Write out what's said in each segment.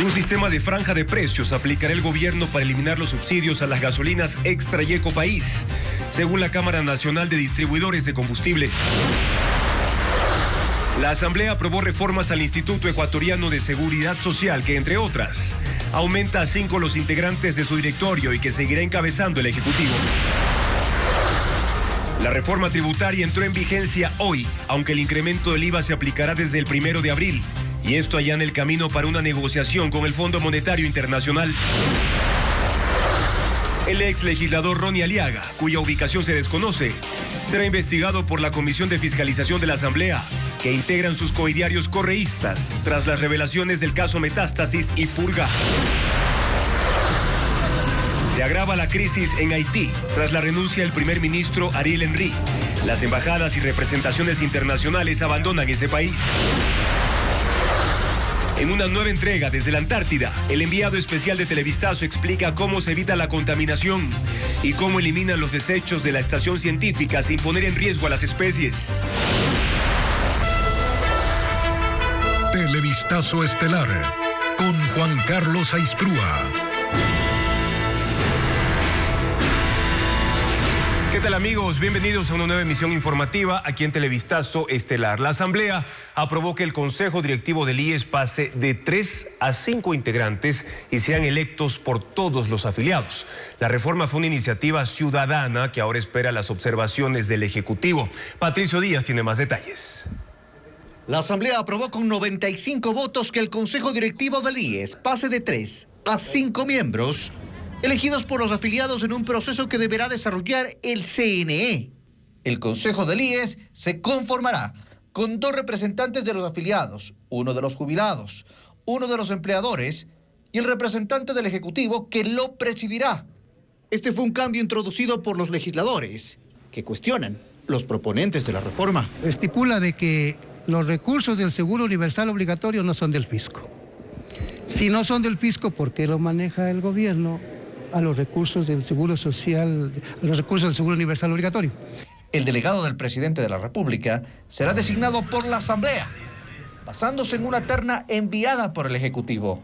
Un sistema de franja de precios aplicará el gobierno para eliminar los subsidios a las gasolinas Extra y Ecopaís, según la Cámara Nacional de Distribuidores de Combustibles. La Asamblea aprobó reformas al Instituto Ecuatoriano de Seguridad Social que, entre otras, aumenta a 5 los integrantes de su directorio y que seguirá encabezando el Ejecutivo. La reforma tributaria entró en vigencia hoy, aunque el incremento del IVA se aplicará desde el 1 de abril. Y esto allana el camino para una negociación con el Fondo Monetario Internacional. El ex legislador Ronnie Aliaga, cuya ubicación se desconoce, será investigado por la Comisión de Fiscalización de la Asamblea, que integran sus coidiarios correístas tras las revelaciones del caso Metástasis y Purga. Se agrava la crisis en Haití tras la renuncia del primer ministro Ariel Henry. Las embajadas y representaciones internacionales abandonan ese país. En una nueva entrega desde la Antártida, el enviado especial de Televistazo explica cómo se evita la contaminación y cómo eliminan los desechos de la estación científica sin poner en riesgo a las especies. Televistazo estelar con Juan Carlos Aisprúa. ¿Qué tal, amigos? Bienvenidos a una nueva emisión informativa aquí en Televistazo Estelar. La Asamblea aprobó que el Consejo Directivo del IES pase de 3 a 5 integrantes y sean electos por todos los afiliados. La reforma fue una iniciativa ciudadana que ahora espera las observaciones del Ejecutivo. Patricio Díaz tiene más detalles. La Asamblea aprobó con 95 votos que el Consejo Directivo del IES pase de 3 a 5 miembros elegidos por los afiliados en un proceso que deberá desarrollar el CNE. El Consejo del IES se conformará con 2 representantes de los afiliados, 1 de los jubilados, 1 de los empleadores y el representante del Ejecutivo que lo presidirá. Este fue un cambio introducido por los legisladores que cuestionan los proponentes de la reforma. Estipula de que los recursos del Seguro Universal Obligatorio no son del fisco. Si no son del fisco, ¿por qué lo maneja el gobierno a los recursos del Seguro Social, a los recursos del Seguro Universal Obligatorio? El delegado del presidente de la República será designado por la Asamblea, basándose en una terna enviada por el Ejecutivo.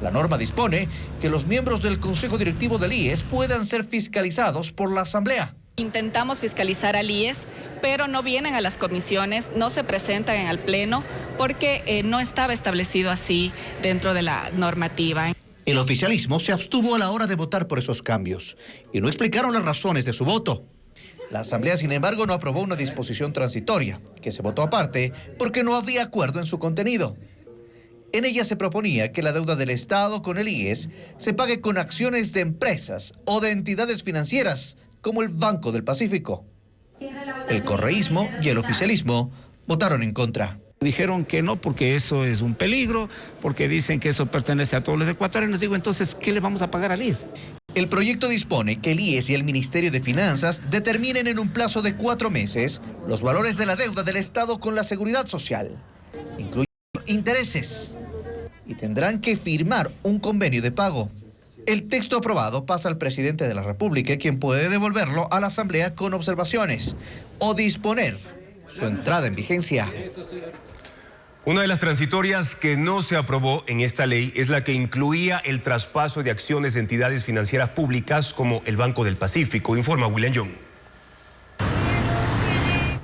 La norma dispone que los miembros del Consejo Directivo del IES puedan ser fiscalizados por la Asamblea. Intentamos fiscalizar al IES, pero no vienen a las comisiones, no se presentan en el Pleno, porque no estaba establecido así dentro de la normativa. El oficialismo se abstuvo a la hora de votar por esos cambios y no explicaron las razones de su voto. La Asamblea, sin embargo, no aprobó una disposición transitoria, que se votó aparte porque no había acuerdo en su contenido. En ella se proponía que la deuda del Estado con el IES se pague con acciones de empresas o de entidades financieras, como el Banco del Pacífico. El correísmo y el oficialismo votaron en contra. Dijeron que no, porque eso es un peligro, porque dicen que eso pertenece a todos los ecuatorianos. Digo, entonces, ¿qué le vamos a pagar al IES? El proyecto dispone que el IES y el Ministerio de Finanzas determinen en un plazo de 4 meses los valores de la deuda del Estado con la Seguridad Social, incluyendo intereses, y tendrán que firmar un convenio de pago. El texto aprobado pasa al presidente de la República, quien puede devolverlo a la Asamblea con observaciones o disponer su entrada en vigencia. Una de las transitorias que no se aprobó en esta ley es la que incluía el traspaso de acciones de entidades financieras públicas como el Banco del Pacífico, informa William Young.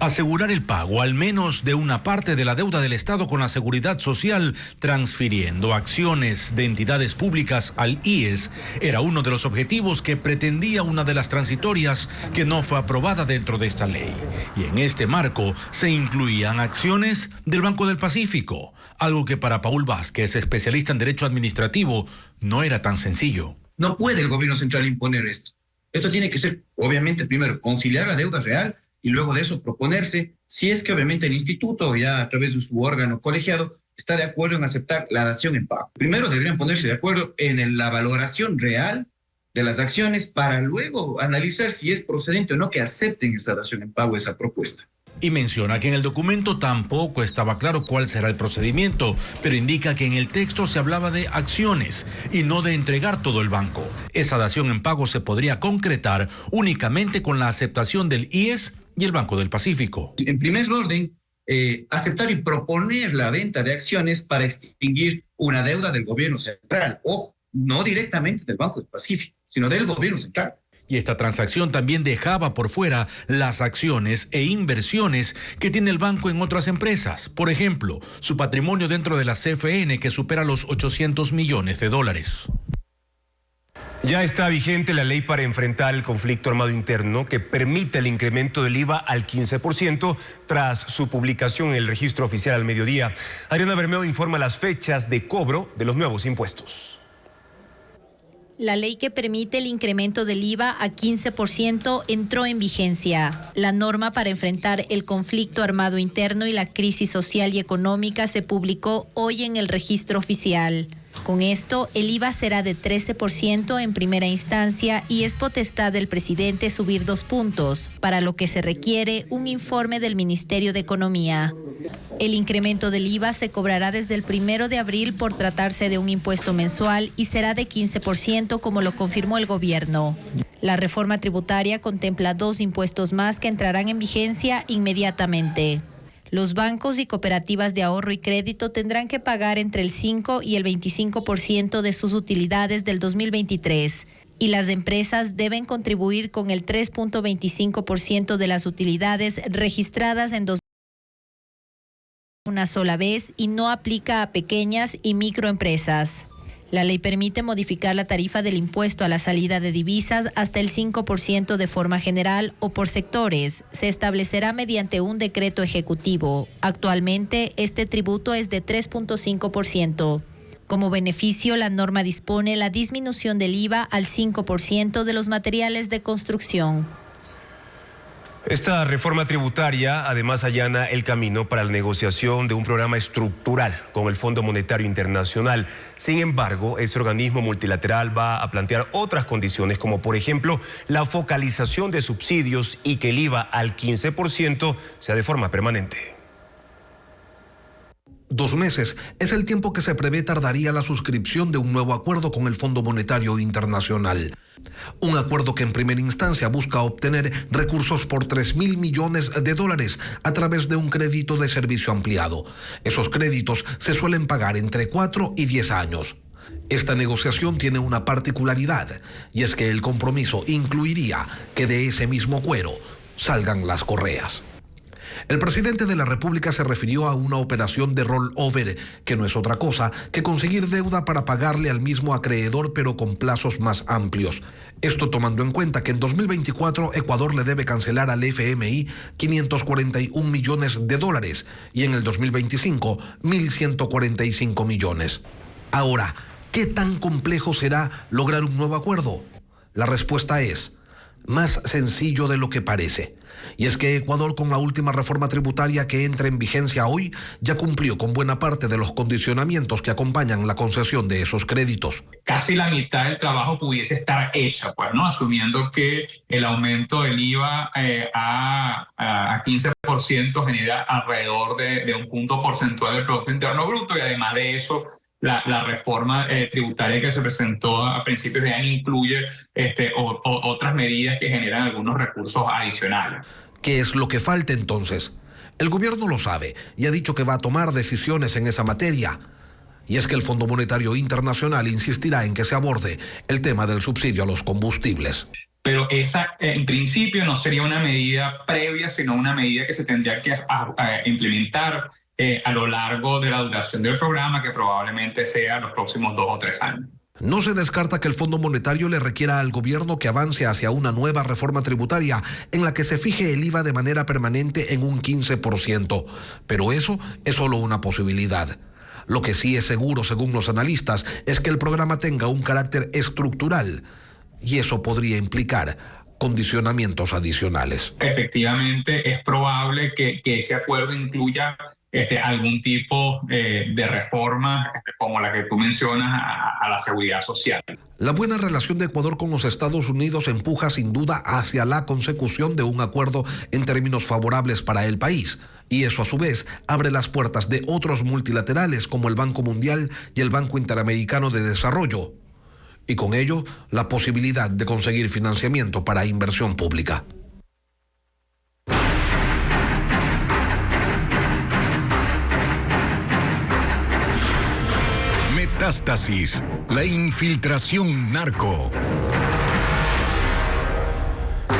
Asegurar el pago al menos de una parte de la deuda del Estado con la Seguridad Social, transfiriendo acciones de entidades públicas al IES, era uno de los objetivos que pretendía una de las transitorias que no fue aprobada dentro de esta ley. Y en este marco se incluían acciones del Banco del Pacífico, algo que para Paul Vázquez, especialista en Derecho Administrativo, no era tan sencillo. No puede el gobierno central imponer esto. Esto tiene que ser, obviamente, primero conciliar la deuda real y luego de eso proponerse, si es que obviamente el instituto, ya a través de su órgano colegiado, está de acuerdo en aceptar la dación en pago. Primero deberían ponerse de acuerdo en la valoración real de las acciones para luego analizar si es procedente o no que acepten esa dación en pago, esa propuesta. Y menciona que en el documento tampoco estaba claro cuál será el procedimiento, pero indica que en el texto se hablaba de acciones y no de entregar todo el banco. Esa dación en pago se podría concretar únicamente con la aceptación del IES y el Banco del Pacífico. En primer orden, aceptar y proponer la venta de acciones para extinguir una deuda del gobierno central. Ojo, no directamente del Banco del Pacífico, sino del gobierno central. Y esta transacción también dejaba por fuera las acciones e inversiones que tiene el banco en otras empresas. Por ejemplo, su patrimonio dentro de la CFN, que supera los $800 millones. Ya está vigente la ley para enfrentar el conflicto armado interno que permite el incremento del IVA al 15% tras su publicación en el registro oficial al mediodía. Adriana Bermeo informa las fechas de cobro de los nuevos impuestos. La ley que permite el incremento del IVA a 15% entró en vigencia. La norma para enfrentar el conflicto armado interno y la crisis social y económica se publicó hoy en el registro oficial. Con esto, el IVA será de 13% en primera instancia y es potestad del presidente subir 2 puntos, para lo que se requiere un informe del Ministerio de Economía. El incremento del IVA se cobrará desde el 1 de abril por tratarse de un impuesto mensual y será de 15%, como lo confirmó el gobierno. La reforma tributaria contempla 2 impuestos más que entrarán en vigencia inmediatamente. Los bancos y cooperativas de ahorro y crédito tendrán que pagar entre el 5 y el 25% de sus utilidades del 2023 y las empresas deben contribuir con el 3.25% de las utilidades registradas en 2023 una sola vez y no aplica a pequeñas y microempresas. La ley permite modificar la tarifa del impuesto a la salida de divisas hasta el 5% de forma general o por sectores. Se establecerá mediante un decreto ejecutivo. Actualmente, este tributo es de 3.5%. Como beneficio, la norma dispone la disminución del IVA al 5% de los materiales de construcción. Esta reforma tributaria además allana el camino para la negociación de un programa estructural con el Fondo Monetario Internacional. Sin embargo, este organismo multilateral va a plantear otras condiciones, como por ejemplo la focalización de subsidios y que el IVA al 15% sea de forma permanente. 2 meses es el tiempo que se prevé tardaría la suscripción de un nuevo acuerdo con el Fondo Monetario Internacional. Un acuerdo que en primera instancia busca obtener recursos por $3.000 millones a través de un crédito de servicio ampliado. Esos créditos se suelen pagar entre 4 y 10 años. Esta negociación tiene una particularidad, y es que el compromiso incluiría que de ese mismo cuero salgan las correas. El presidente de la República se refirió a una operación de rollover, que no es otra cosa que conseguir deuda para pagarle al mismo acreedor, pero con plazos más amplios. Esto tomando en cuenta que en 2024 Ecuador le debe cancelar al FMI $541 millones y en el 2025 $1.145 millones. Ahora, ¿qué tan complejo será lograr un nuevo acuerdo? La respuesta es más sencillo de lo que parece. Y es que Ecuador, con la última reforma tributaria que entra en vigencia hoy, ya cumplió con buena parte de los condicionamientos que acompañan la concesión de esos créditos. Casi la mitad del trabajo pudiese estar hecha, pues, ¿no? Asumiendo que el aumento del IVA a 15% genera alrededor de un punto porcentual del Producto Interno Bruto, y además de eso, la reforma tributaria que se presentó a principios de año incluye otras medidas que generan algunos recursos adicionales. ¿Qué es lo que falta entonces? El gobierno lo sabe y ha dicho que va a tomar decisiones en esa materia. Y es que el Fondo Monetario Internacional insistirá en que se aborde el tema del subsidio a los combustibles. Pero esa, en principio, no sería una medida previa, sino una medida que se tendría que implementar a lo largo de la duración del programa, que probablemente sea los próximos 2 o 3 años. No se descarta que el Fondo Monetario le requiera al gobierno que avance hacia una nueva reforma tributaria en la que se fije el IVA de manera permanente en un 15%, pero eso es solo una posibilidad. Lo que sí es seguro, según los analistas, es que el programa tenga un carácter estructural, y eso podría implicar condicionamientos adicionales. Efectivamente, es probable que ese acuerdo incluya algún tipo de reforma como la que tú mencionas a la seguridad social. La buena relación de Ecuador con los Estados Unidos empuja sin duda hacia la consecución de un acuerdo en términos favorables para el país, y eso a su vez abre las puertas de otros multilaterales como el Banco Mundial y el Banco Interamericano de Desarrollo, y con ello la posibilidad de conseguir financiamiento para inversión pública. Metástasis, la infiltración narco.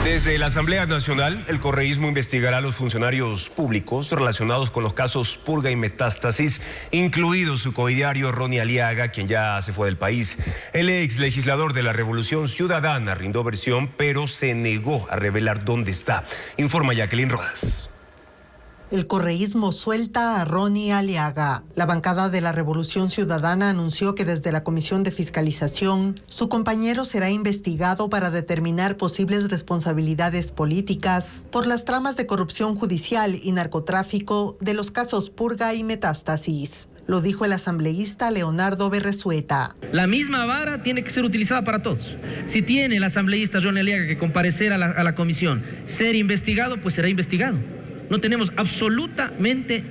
Desde la Asamblea Nacional, el correísmo investigará a los funcionarios públicos relacionados con los casos Purga y Metástasis, incluido su coidiario Ronnie Aliaga, quien ya se fue del país. El ex legislador de la Revolución Ciudadana rindió versión, pero se negó a revelar dónde está. Informa Jacqueline Rodas. El correísmo suelta a Ronnie Aliaga. La bancada de la Revolución Ciudadana anunció que desde la Comisión de Fiscalización, su compañero será investigado para determinar posibles responsabilidades políticas por las tramas de corrupción judicial y narcotráfico de los casos Purga y Metástasis. Lo dijo el asambleísta Leonardo Berresueta. La misma vara tiene que ser utilizada para todos. Si tiene el asambleísta Ronnie Aliaga que comparecer a la comisión, ser investigado, pues será investigado. No tenemos absolutamente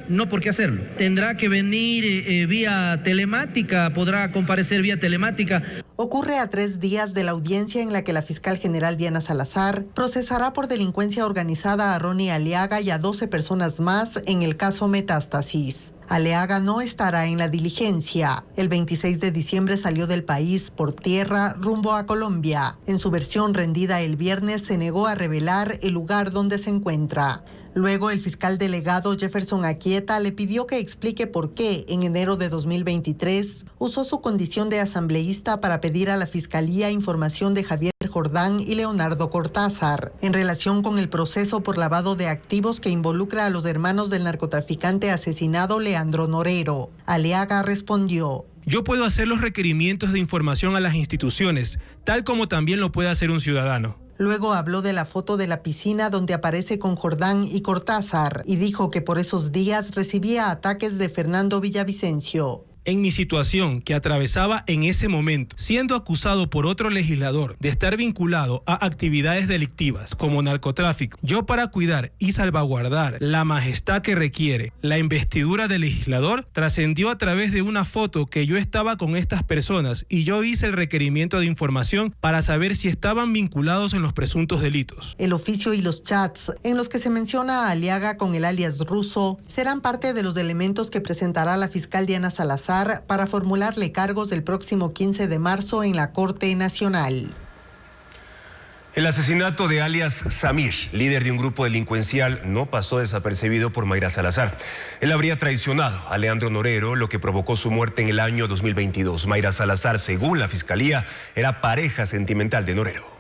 no por qué hacerlo. Tendrá que venir vía telemática, podrá comparecer vía telemática. Ocurre a 3 días de la audiencia en la que la fiscal general Diana Salazar procesará por delincuencia organizada a Ronnie Aliaga y a 12 personas más en el caso Metástasis. Aliaga no estará en la diligencia. El 26 de diciembre salió del país por tierra rumbo a Colombia. En su versión rendida el viernes se negó a revelar el lugar donde se encuentra. Luego, el fiscal delegado Jefferson Aquieta le pidió que explique por qué, en enero de 2023, usó su condición de asambleísta para pedir a la Fiscalía información de Javier Jordán y Leonardo Cortázar, en relación con el proceso por lavado de activos que involucra a los hermanos del narcotraficante asesinado Leandro Norero. Aliaga respondió: yo puedo hacer los requerimientos de información a las instituciones, tal como también lo puede hacer un ciudadano. Luego habló de la foto de la piscina donde aparece con Jordán y Cortázar y dijo que por esos días recibía ataques de Fernando Villavicencio. En mi situación, que atravesaba en ese momento, siendo acusado por otro legislador de estar vinculado a actividades delictivas como narcotráfico, yo, para cuidar y salvaguardar la majestad que requiere la investidura del legislador, trascendió a través de una foto que yo estaba con estas personas y yo hice el requerimiento de información para saber si estaban vinculados en los presuntos delitos. El oficio y los chats en los que se menciona a Aliaga con el alias ruso serán parte de los elementos que presentará la fiscal Diana Salazar para formularle cargos el próximo 15 de marzo en la Corte Nacional. El asesinato de alias Samir, líder de un grupo delincuencial, no pasó desapercibido por Mayra Salazar. Él habría traicionado a Leandro Norero, lo que provocó su muerte en el año 2022. Mayra Salazar, según la Fiscalía, era pareja sentimental de Norero.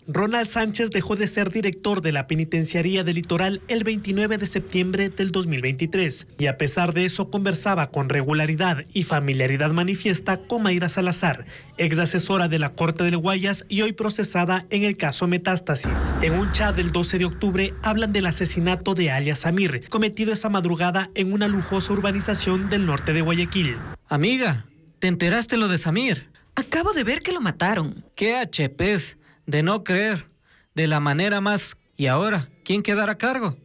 Ronald Sánchez dejó de ser director de la Penitenciaría del Litoral el 29 de septiembre del 2023 y a pesar de eso conversaba con regularidad y familiaridad manifiesta con Mayra Salazar, ex asesora de la Corte del Guayas y hoy procesada en el caso Metástasis. En un chat del 12 de octubre hablan del asesinato de alias Samir, cometido esa madrugada en una lujosa urbanización del norte de Guayaquil. Amiga, ¿te enteraste lo de Samir? Acabo de ver que lo mataron. ¿Qué HPs? De no creer, de la manera más... ¿Y ahora? ¿Quién quedará a cargo?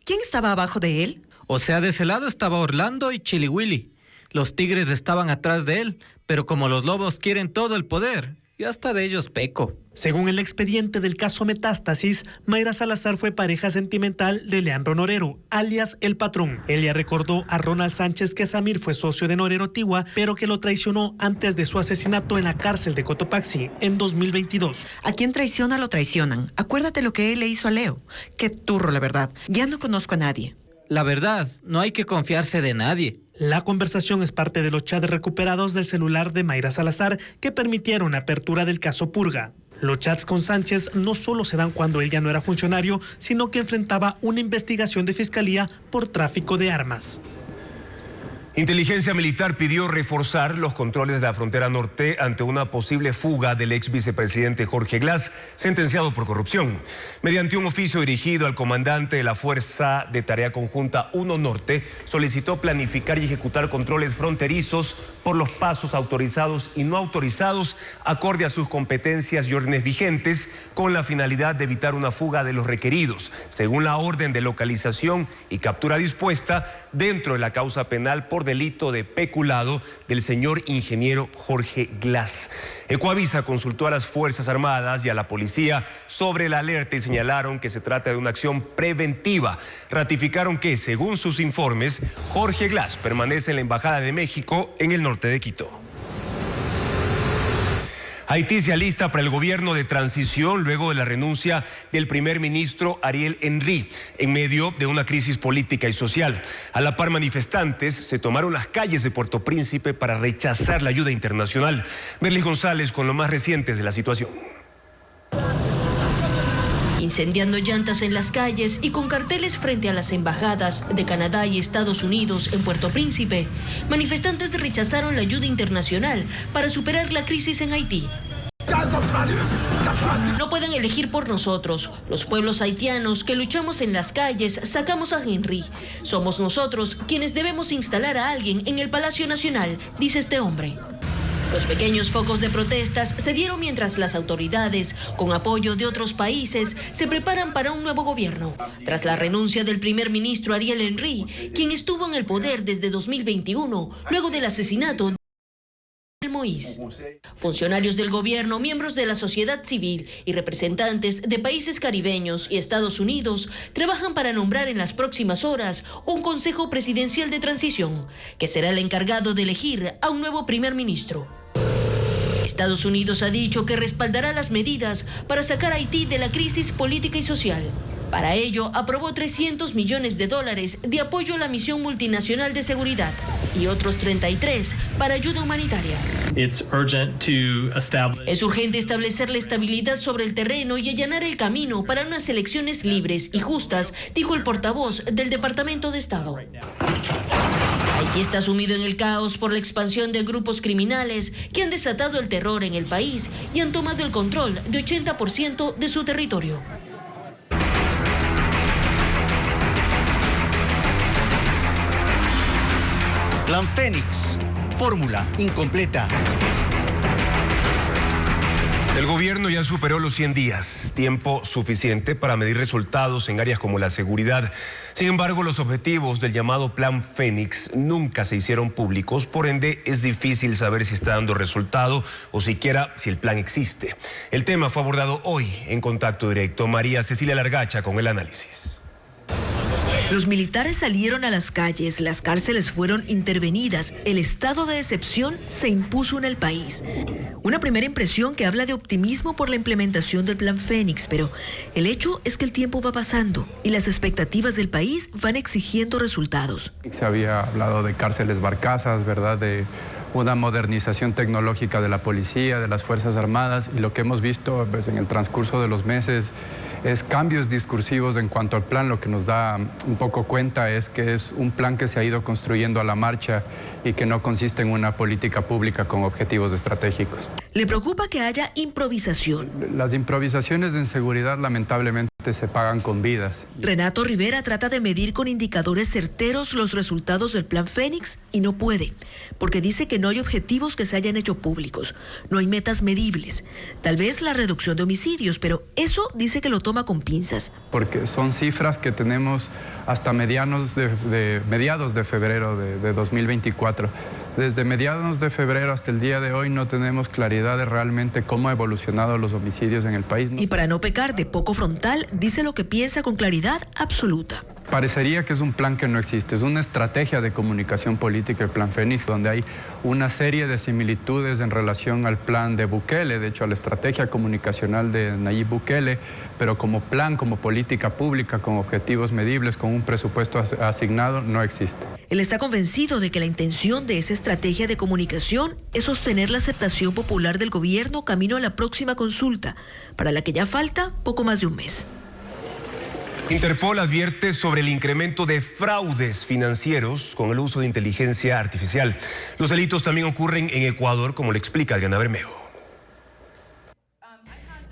¿Quién estaba abajo de él? O sea, de ese lado estaba Orlando y Chili Willy. Los tigres estaban atrás de él, pero como los lobos quieren todo el poder, y hasta de ellos peco. Según el expediente del caso Metástasis, Mayra Salazar fue pareja sentimental de Leandro Norero, alias El Patrón. Ella recordó a Ronald Sánchez que Samir fue socio de Norero Tigua, pero que lo traicionó antes de su asesinato en la cárcel de Cotopaxi en 2022. A quien traiciona lo traicionan. Acuérdate lo que él le hizo a Leo. Qué turro, la verdad. Ya no conozco a nadie. La verdad, no hay que confiarse de nadie. La conversación es parte de los chats recuperados del celular de Mayra Salazar que permitieron la apertura del caso Purga. Los chats con Sánchez no solo se dan cuando él ya no era funcionario, sino que enfrentaba una investigación de fiscalía por tráfico de armas. Inteligencia Militar pidió reforzar los controles de la frontera norte ante una posible fuga del ex vicepresidente Jorge Glass, sentenciado por corrupción. Mediante un oficio dirigido al comandante de la Fuerza de Tarea Conjunta 1 Norte, solicitó planificar y ejecutar controles fronterizos por los pasos autorizados y no autorizados, acorde a sus competencias y órdenes vigentes, con la finalidad de evitar una fuga de los requeridos, según la orden de localización y captura dispuesta dentro de la causa penal por delito de peculado del señor ingeniero Jorge Glass. Ecoavisa consultó a las Fuerzas Armadas y a la policía sobre la alerta y señalaron que se trata de una acción preventiva. Ratificaron que, según sus informes, Jorge Glass permanece en la Embajada de México en el norte de Quito. Haití se alista para el gobierno de transición luego de la renuncia del primer ministro Ariel Henry en medio de una crisis política y social. A la par, manifestantes se tomaron las calles de Puerto Príncipe para rechazar la ayuda internacional. Merly González con lo más reciente de la situación. Incendiando llantas en las calles y con carteles frente a las embajadas de Canadá y Estados Unidos en Puerto Príncipe, manifestantes rechazaron la ayuda internacional para superar la crisis en Haití. No pueden elegir por nosotros. Los pueblos haitianos que luchamos en las calles sacamos a Henry. Somos nosotros quienes debemos instalar a alguien en el Palacio Nacional, dice este hombre. Los pequeños focos de protestas se dieron mientras las autoridades, con apoyo de otros países, se preparan para un nuevo gobierno, tras la renuncia del primer ministro Ariel Henry, quien estuvo en el poder desde 2021, luego del asesinato de Moïse. Funcionarios del gobierno, miembros de la sociedad civil y representantes de países caribeños y Estados Unidos trabajan para nombrar en las próximas horas un Consejo Presidencial de Transición, que será el encargado de elegir a un nuevo primer ministro. Estados Unidos ha dicho que respaldará las medidas para sacar a Haití de la crisis política y social. Para ello, aprobó $300 millones de apoyo a la misión multinacional de seguridad y otros 33 para ayuda humanitaria. Es urgente establecer la estabilidad sobre el terreno y allanar el camino para unas elecciones libres y justas, dijo el portavoz del Departamento de Estado. Haití está sumido en el caos por la expansión de grupos criminales que han desatado el terror en el país y han tomado el control de 80% de su territorio. Plan Fénix, fórmula incompleta. El gobierno ya superó los 100 días, tiempo suficiente para medir resultados en áreas como la seguridad. Sin embargo, los objetivos del llamado Plan Fénix nunca se hicieron públicos, por ende es difícil saber si está dando resultado o siquiera si el plan existe. El tema fue abordado hoy en Contacto Directo. María Cecilia Largacha con el análisis. Los militares salieron a las calles, las cárceles fueron intervenidas, el estado de excepción se impuso en el país. Una primera impresión que habla de optimismo por la implementación del Plan Fénix, pero el hecho es que el tiempo va pasando y las expectativas del país van exigiendo resultados. Se había hablado de cárceles barcazas, ¿verdad?, de una modernización tecnológica de la policía, de las Fuerzas Armadas, y lo que hemos visto pues, en el transcurso de los meses es cambios discursivos en cuanto al plan. Lo que nos da un poco cuenta es que es un plan que se ha ido construyendo a la marcha y que no consiste en una política pública con objetivos estratégicos. Le preocupa que haya improvisación. Las improvisaciones en seguridad lamentablemente se pagan con vidas. Renato Rivera trata de medir con indicadores certeros los resultados del Plan Fénix y no puede, porque dice que no hay objetivos que se hayan hecho públicos, no hay metas medibles. Tal vez la reducción de homicidios, pero eso dice que lo toma con pinzas. Porque son cifras que tenemos hasta mediados de febrero de 2024. Desde mediados de febrero hasta el día de hoy no tenemos claridad de realmente cómo ha evolucionado los homicidios en el país. Y para no pecar de poco frontal, dice lo que piensa con claridad absoluta. Parecería que es un plan que no existe, es una estrategia de comunicación política, el Plan Fénix, donde hay una serie de similitudes en relación al plan de Bukele, de hecho a la estrategia comunicacional de Nayib Bukele, pero como plan, como política pública, con objetivos medibles, con un presupuesto asignado, no existe. Él está convencido de que la intención de esa estrategia de comunicación es sostener la aceptación popular del gobierno camino a la próxima consulta, para la que ya falta poco más de un mes. Interpol advierte sobre el incremento de fraudes financieros con el uso de inteligencia artificial. Los delitos también ocurren en Ecuador, como le explica Adriana Bermejo.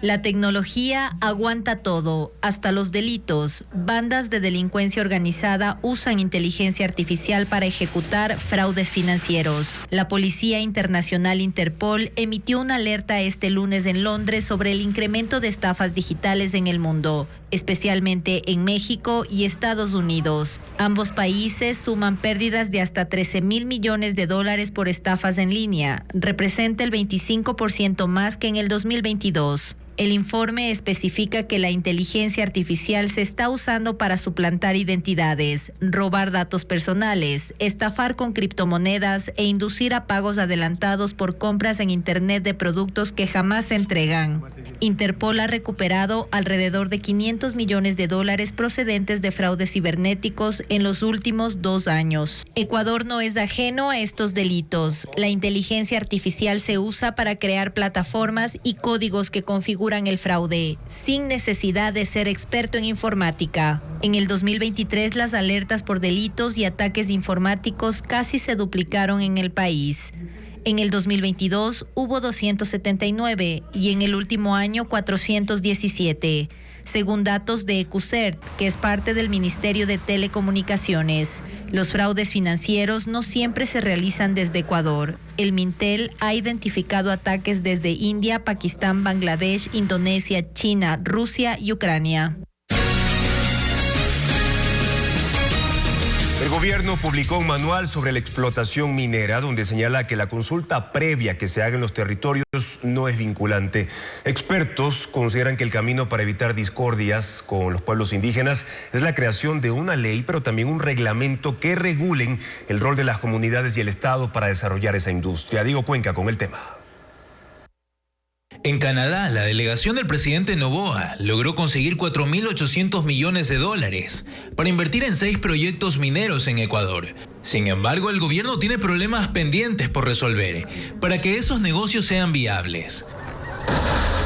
La tecnología aguanta todo, hasta los delitos. Bandas de delincuencia organizada usan inteligencia artificial para ejecutar fraudes financieros. La Policía Internacional Interpol emitió una alerta este lunes en Londres sobre el incremento de estafas digitales en el mundo, especialmente en México y Estados Unidos. Ambos países suman pérdidas de hasta 13.000 millones de dólares por estafas en línea. Representa el 25% más que en el 2022. El informe especifica que la inteligencia artificial se está usando para suplantar identidades, robar datos personales, estafar con criptomonedas e inducir a pagos adelantados por compras en Internet de productos que jamás se entregan. Interpol ha recuperado alrededor de 500 millones de dólares procedentes de fraudes cibernéticos en los últimos 2 años. Ecuador no es ajeno a estos delitos. La inteligencia artificial se usa para crear plataformas y códigos que configuran el fraude, sin necesidad de ser experto en informática. En el 2023, las alertas por delitos y ataques informáticos casi se duplicaron en el país. En el 2022 hubo 279 y en el último año 417, según datos de Ecusert, que es parte del Ministerio de Telecomunicaciones. Los fraudes financieros no siempre se realizan desde Ecuador. El Mintel ha identificado ataques desde India, Pakistán, Bangladesh, Indonesia, China, Rusia y Ucrania. El gobierno publicó un manual sobre la explotación minera donde señala que la consulta previa que se haga en los territorios no es vinculante. Expertos consideran que el camino para evitar discordias con los pueblos indígenas es la creación de una ley, pero también un reglamento que regulen el rol de las comunidades y el Estado para desarrollar esa industria. Diego Cuenca con el tema. En Canadá, la delegación del presidente Noboa logró conseguir 4.800 millones de dólares para invertir en 6 proyectos mineros en Ecuador. Sin embargo, el gobierno tiene problemas pendientes por resolver para que esos negocios sean viables.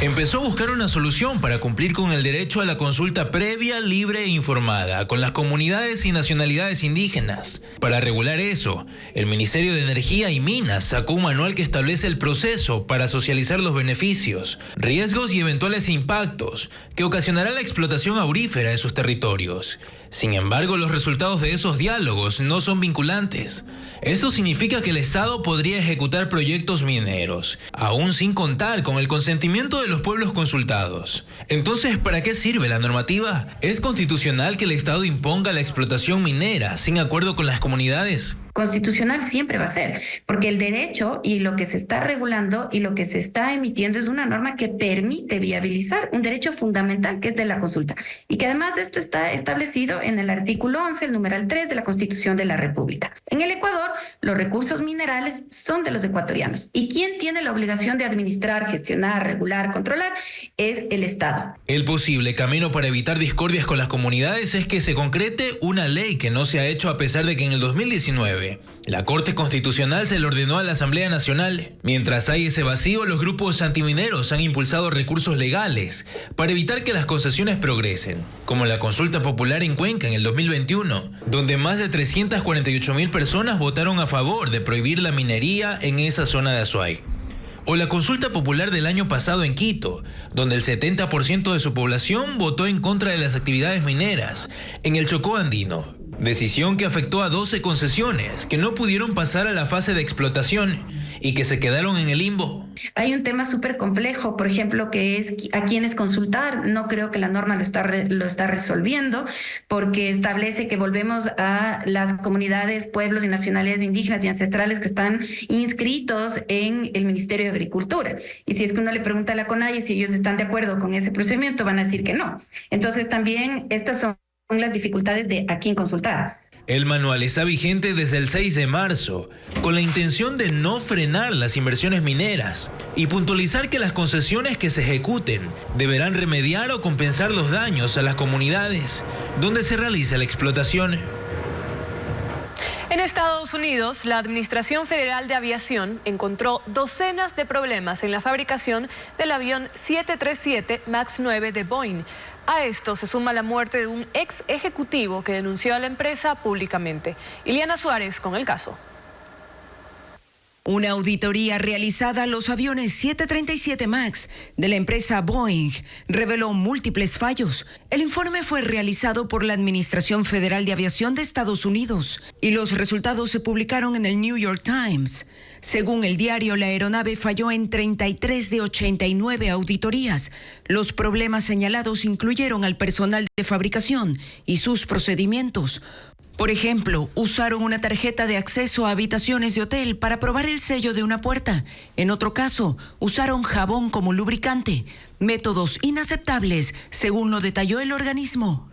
Empezó a buscar una solución para cumplir con el derecho a la consulta previa, libre e informada con las comunidades y nacionalidades indígenas. Para regular eso, el Ministerio de Energía y Minas sacó un manual que establece el proceso para socializar los beneficios, riesgos y eventuales impactos que ocasionará la explotación aurífera de sus territorios. Sin embargo, los resultados de esos diálogos no son vinculantes. Esto significa que el Estado podría ejecutar proyectos mineros, aún sin contar con el consentimiento de los pueblos consultados. Entonces, ¿para qué sirve la normativa? ¿Es constitucional que el Estado imponga la explotación minera sin acuerdo con las comunidades? Constitucional siempre va a ser, porque el derecho y lo que se está regulando y lo que se está emitiendo es una norma que permite viabilizar un derecho fundamental que es de la consulta y que además de esto está establecido en el artículo 11, el numeral 3 de la Constitución de la República. En el Ecuador, los recursos minerales son de los ecuatorianos y quien tiene la obligación de administrar, gestionar, regular, controlar es el Estado. El posible camino para evitar discordias con las comunidades es que se concrete una ley que no se ha hecho a pesar de que en el 2019 la Corte Constitucional se le ordenó a la Asamblea Nacional. Mientras hay ese vacío, los grupos antimineros han impulsado recursos legales para evitar que las concesiones progresen, como la consulta popular en Cuenca en el 2021, donde más de 348.000 personas votaron a favor de prohibir la minería en esa zona de Azuay. O la consulta popular del año pasado en Quito, donde el 70% de su población votó en contra de las actividades mineras en el Chocó andino. Decisión que afectó a 12 concesiones que no pudieron pasar a la fase de explotación y que se quedaron en el limbo. Hay un tema súper complejo, por ejemplo, que es a quiénes consultar. No creo que la norma lo está resolviendo, porque establece que volvemos a las comunidades, pueblos y nacionalidades indígenas y ancestrales que están inscritos en el Ministerio de Agricultura. Y si es que uno le pregunta a la CONAIE si ellos están de acuerdo con ese procedimiento, van a decir que no. Entonces también estas son las dificultades de a quién consultar. El manual está vigente desde el 6 de marzo, con la intención de no frenar las inversiones mineras y puntualizar que las concesiones que se ejecuten deberán remediar o compensar los daños a las comunidades donde se realiza la explotación. En Estados Unidos, la Administración Federal de Aviación encontró docenas de problemas en la fabricación del avión 737 MAX 9 de Boeing. A esto se suma la muerte de un ex ejecutivo que denunció a la empresa públicamente. Iliana Suárez con el caso. Una auditoría realizada a los aviones 737 MAX de la empresa Boeing reveló múltiples fallos. El informe fue realizado por la Administración Federal de Aviación de Estados Unidos y los resultados se publicaron en el New York Times. Según el diario, la aeronave falló en 33 de 89 auditorías. Los problemas señalados incluyeron al personal de fabricación y sus procedimientos. Por ejemplo, usaron una tarjeta de acceso a habitaciones de hotel para probar el sello de una puerta. En otro caso, usaron jabón como lubricante. Métodos inaceptables, según lo detalló el organismo.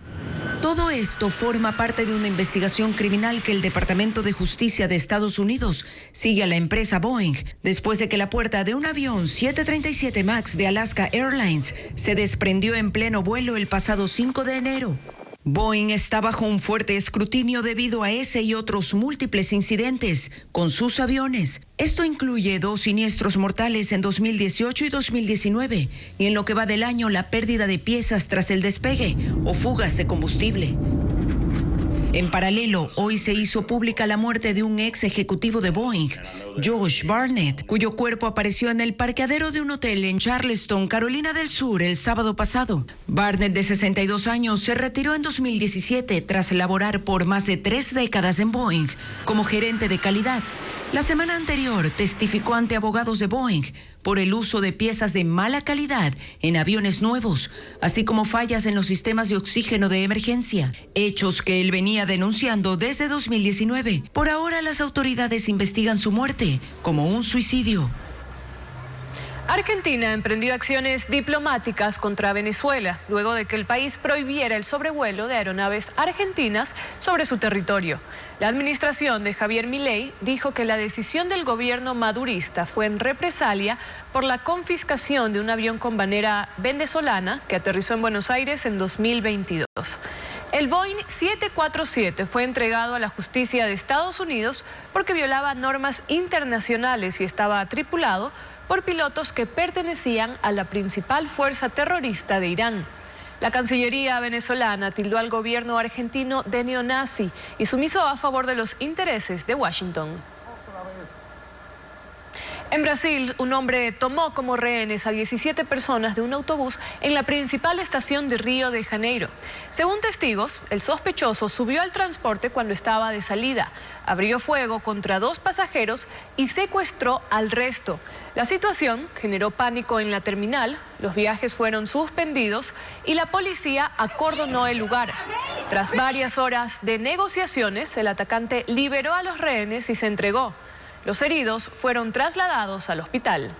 Todo esto forma parte de una investigación criminal que el Departamento de Justicia de Estados Unidos sigue a la empresa Boeing después de que la puerta de un avión 737 MAX de Alaska Airlines se desprendió en pleno vuelo el pasado 5 de enero. Boeing está bajo un fuerte escrutinio debido a ese y otros múltiples incidentes con sus aviones. Esto incluye 2 siniestros mortales en 2018 y 2019, y en lo que va del año la pérdida de piezas tras el despegue o fugas de combustible. En paralelo, hoy se hizo pública la muerte de un ex ejecutivo de Boeing, Josh Barnett, cuyo cuerpo apareció en el parqueadero de un hotel en Charleston, Carolina del Sur, el sábado pasado. Barnett, de 62 años, se retiró en 2017 tras laborar por más de 3 décadas en Boeing como gerente de calidad. La semana anterior testificó ante abogados de Boeing por el uso de piezas de mala calidad en aviones nuevos, así como fallas en los sistemas de oxígeno de emergencia, hechos que él venía denunciando desde 2019. Por ahora, las autoridades investigan su muerte como un suicidio. Argentina emprendió acciones diplomáticas contra Venezuela luego de que el país prohibiera el sobrevuelo de aeronaves argentinas sobre su territorio. La administración de Javier Milei dijo que la decisión del gobierno madurista fue en represalia por la confiscación de un avión con bandera venezolana que aterrizó en Buenos Aires en 2022. El Boeing 747 fue entregado a la justicia de Estados Unidos porque violaba normas internacionales y estaba tripulado por pilotos que pertenecían a la principal fuerza terrorista de Irán. La Cancillería venezolana tildó al gobierno argentino de neonazi y sumiso a favor de los intereses de Washington. En Brasil, un hombre tomó como rehenes a 17 personas de un autobús en la principal estación de Río de Janeiro. Según testigos, el sospechoso subió al transporte cuando estaba de salida, abrió fuego contra 2 pasajeros y secuestró al resto. La situación generó pánico en la terminal, los viajes fueron suspendidos y la policía acordonó el lugar. Tras varias horas de negociaciones, el atacante liberó a los rehenes y se entregó. Los heridos fueron trasladados al hospital.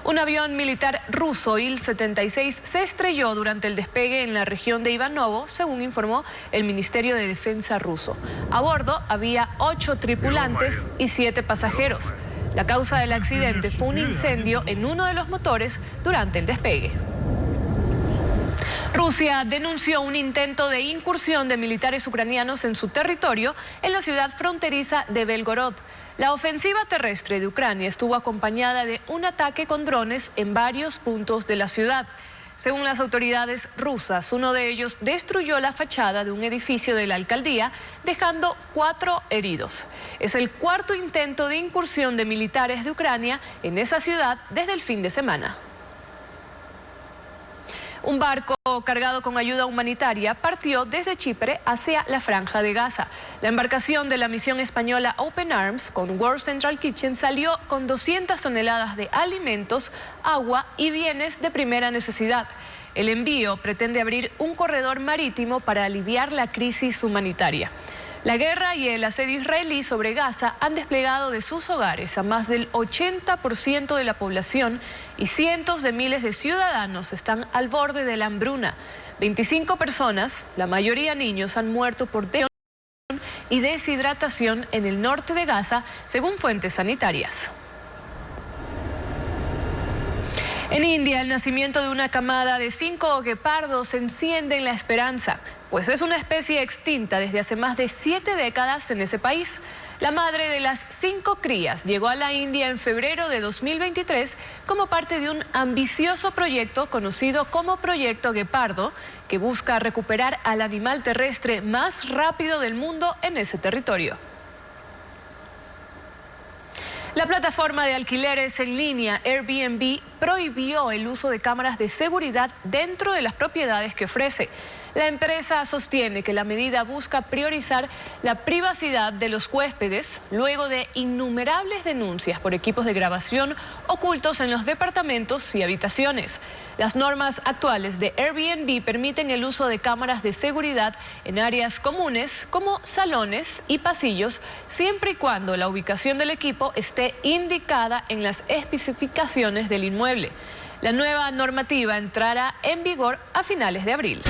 Un avión militar ruso Il-76 se estrelló durante el despegue en la región de Ivanovo, según informó el Ministerio de Defensa ruso. A bordo había 8 tripulantes y 7 pasajeros. La causa del accidente fue un incendio en uno de los motores durante el despegue. Rusia denunció un intento de incursión de militares ucranianos en su territorio en la ciudad fronteriza de Belgorod. La ofensiva terrestre de Ucrania estuvo acompañada de un ataque con drones en varios puntos de la ciudad. Según las autoridades rusas, uno de ellos destruyó la fachada de un edificio de la alcaldía, dejando 4 heridos. Es el 4º intento de incursión de militares de Ucrania en esa ciudad desde el fin de semana. Un barco cargado con ayuda humanitaria partió desde Chipre hacia la Franja de Gaza. La embarcación de la misión española Open Arms con World Central Kitchen salió con 200 toneladas de alimentos, agua y bienes de primera necesidad. El envío pretende abrir un corredor marítimo para aliviar la crisis humanitaria. La guerra y el asedio israelí sobre Gaza han desplegado de sus hogares a más del 80% de la población y cientos de miles de ciudadanos están al borde de la hambruna. 25 personas, la mayoría niños, han muerto por deshidratación y deshidratación en el norte de Gaza, según fuentes sanitarias. En India, el nacimiento de una camada de 5 guepardos enciende en la esperanza, pues es una especie extinta desde hace más de 7 décadas en ese país. La madre de las 5 crías llegó a la India en febrero de 2023 como parte de un ambicioso proyecto conocido como Proyecto Guepardo, que busca recuperar al animal terrestre más rápido del mundo en ese territorio. La plataforma de alquileres en línea Airbnb prohibió el uso de cámaras de seguridad dentro de las propiedades que ofrece. La empresa sostiene que la medida busca priorizar la privacidad de los huéspedes luego de innumerables denuncias por equipos de grabación ocultos en los departamentos y habitaciones. Las normas actuales de Airbnb permiten el uso de cámaras de seguridad en áreas comunes como salones y pasillos, siempre y cuando la ubicación del equipo esté indicada en las especificaciones del inmueble. La nueva normativa entrará en vigor a finales de abril.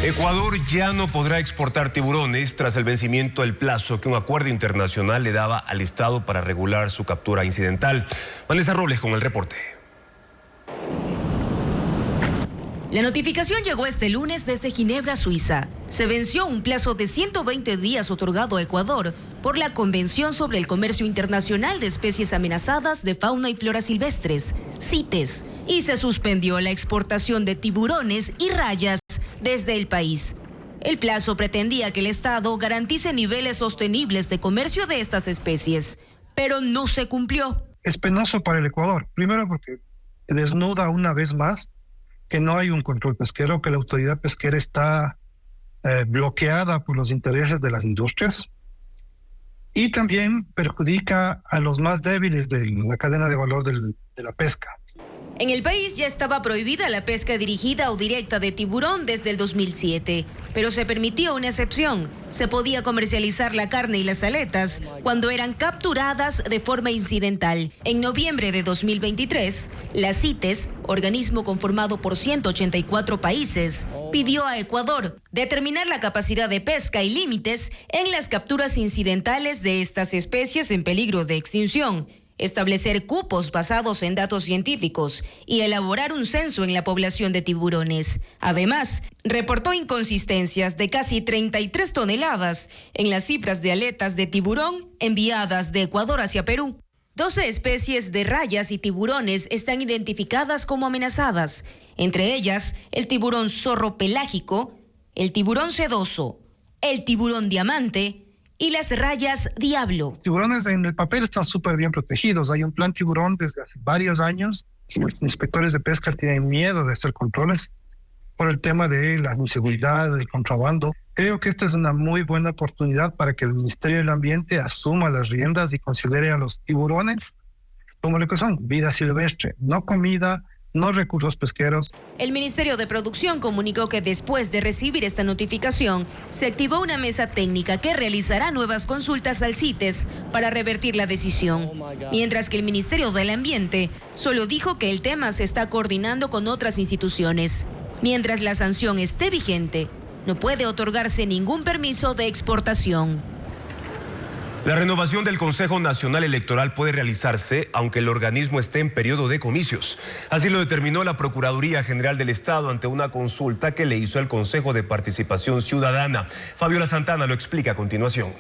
Ecuador ya no podrá exportar tiburones tras el vencimiento del plazo que un acuerdo internacional le daba al Estado para regular su captura incidental. Vanessa Robles con el reporte. La notificación llegó este lunes desde Ginebra, Suiza. Se venció un plazo de 120 días otorgado a Ecuador por la Convención sobre el Comercio Internacional de Especies Amenazadas de Fauna y Flora Silvestres, CITES, y se suspendió la exportación de tiburones y rayas desde el país. El plazo pretendía que el Estado garantice niveles sostenibles de comercio de estas especies, pero no se cumplió. Es penoso para el Ecuador, primero porque desnuda una vez más que no hay un control pesquero, que la autoridad pesquera está bloqueada por los intereses de las industrias, y también perjudica a los más débiles de la cadena de valor de la pesca. En el país ya estaba prohibida la pesca dirigida o directa de tiburón desde el 2007, pero se permitió una excepción. Se podía comercializar la carne y las aletas cuando eran capturadas de forma incidental. En noviembre de 2023, la CITES, organismo conformado por 184 países, pidió a Ecuador determinar la capacidad de pesca y límites en las capturas incidentales de estas especies en peligro de extinción, establecer cupos basados en datos científicos y elaborar un censo en la población de tiburones. Además, reportó inconsistencias de casi 33 toneladas en las cifras de aletas de tiburón enviadas de Ecuador hacia Perú. 12 especies de rayas y tiburones están identificadas como amenazadas, entre ellas el tiburón zorro pelágico, el tiburón sedoso, el tiburón diamante y las rayas diablo. Los tiburones en el papel están súper bien protegidos. Hay un plan tiburón desde hace varios años. Los inspectores de pesca tienen miedo de hacer controles por el tema de la inseguridad, del contrabando. Creo que esta es una muy buena oportunidad para que el Ministerio del Ambiente asuma las riendas y considere a los tiburones como lo que son, vida silvestre, no comida, no recursos pesqueros. El Ministerio de Producción comunicó que después de recibir esta notificación, se activó una mesa técnica que realizará nuevas consultas al CITES para revertir la decisión. Mientras que el Ministerio del Ambiente solo dijo que el tema se está coordinando con otras instituciones. Mientras la sanción esté vigente, no puede otorgarse ningún permiso de exportación. La renovación del Consejo Nacional Electoral puede realizarse aunque el organismo esté en periodo de comicios. Así lo determinó la Procuraduría General del Estado ante una consulta que le hizo el Consejo de Participación Ciudadana. Fabiola Santana lo explica a continuación.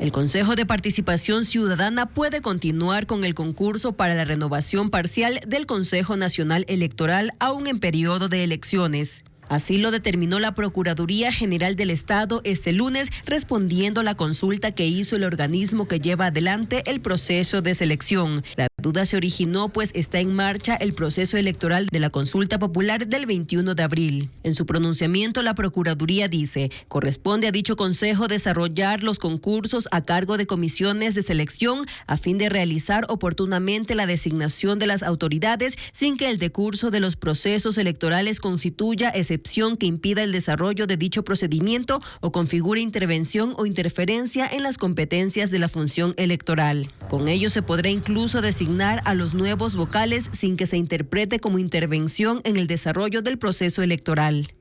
El Consejo de Participación Ciudadana puede continuar con el concurso para la renovación parcial del Consejo Nacional Electoral aún en periodo de elecciones. Así lo determinó la Procuraduría General del Estado este lunes, respondiendo a la consulta que hizo el organismo que lleva adelante el proceso de selección. La duda se originó pues está en marcha el proceso electoral de la consulta popular del 21 de abril. En su pronunciamiento, la Procuraduría dice, corresponde a dicho consejo desarrollar los concursos a cargo de comisiones de selección a fin de realizar oportunamente la designación de las autoridades sin que el decurso de los procesos electorales constituya excepción que impida el desarrollo de dicho procedimiento o configure intervención o interferencia en las competencias de la función electoral. Con ello se podrá incluso designar a los nuevos vocales sin que se interprete como intervención en el desarrollo del proceso electoral.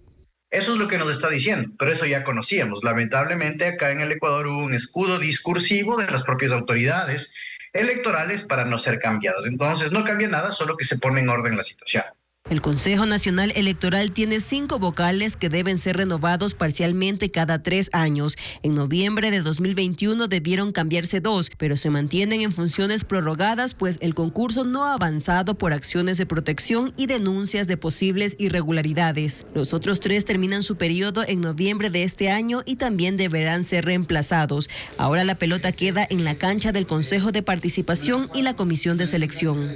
Eso es lo que nos está diciendo, pero eso ya conocíamos. Lamentablemente acá en el Ecuador hubo un escudo discursivo de las propias autoridades electorales para no ser cambiados. Entonces no cambia nada, solo que se pone en orden la situación. El Consejo Nacional Electoral tiene 5 vocales que deben ser renovados parcialmente cada 3 años. En noviembre de 2021 debieron cambiarse 2, pero se mantienen en funciones prorrogadas, pues el concurso no ha avanzado por acciones de protección y denuncias de posibles irregularidades. Los otros 3 terminan su periodo en noviembre de este año y también deberán ser reemplazados. Ahora la pelota queda en la cancha del Consejo de Participación y la Comisión de Selección.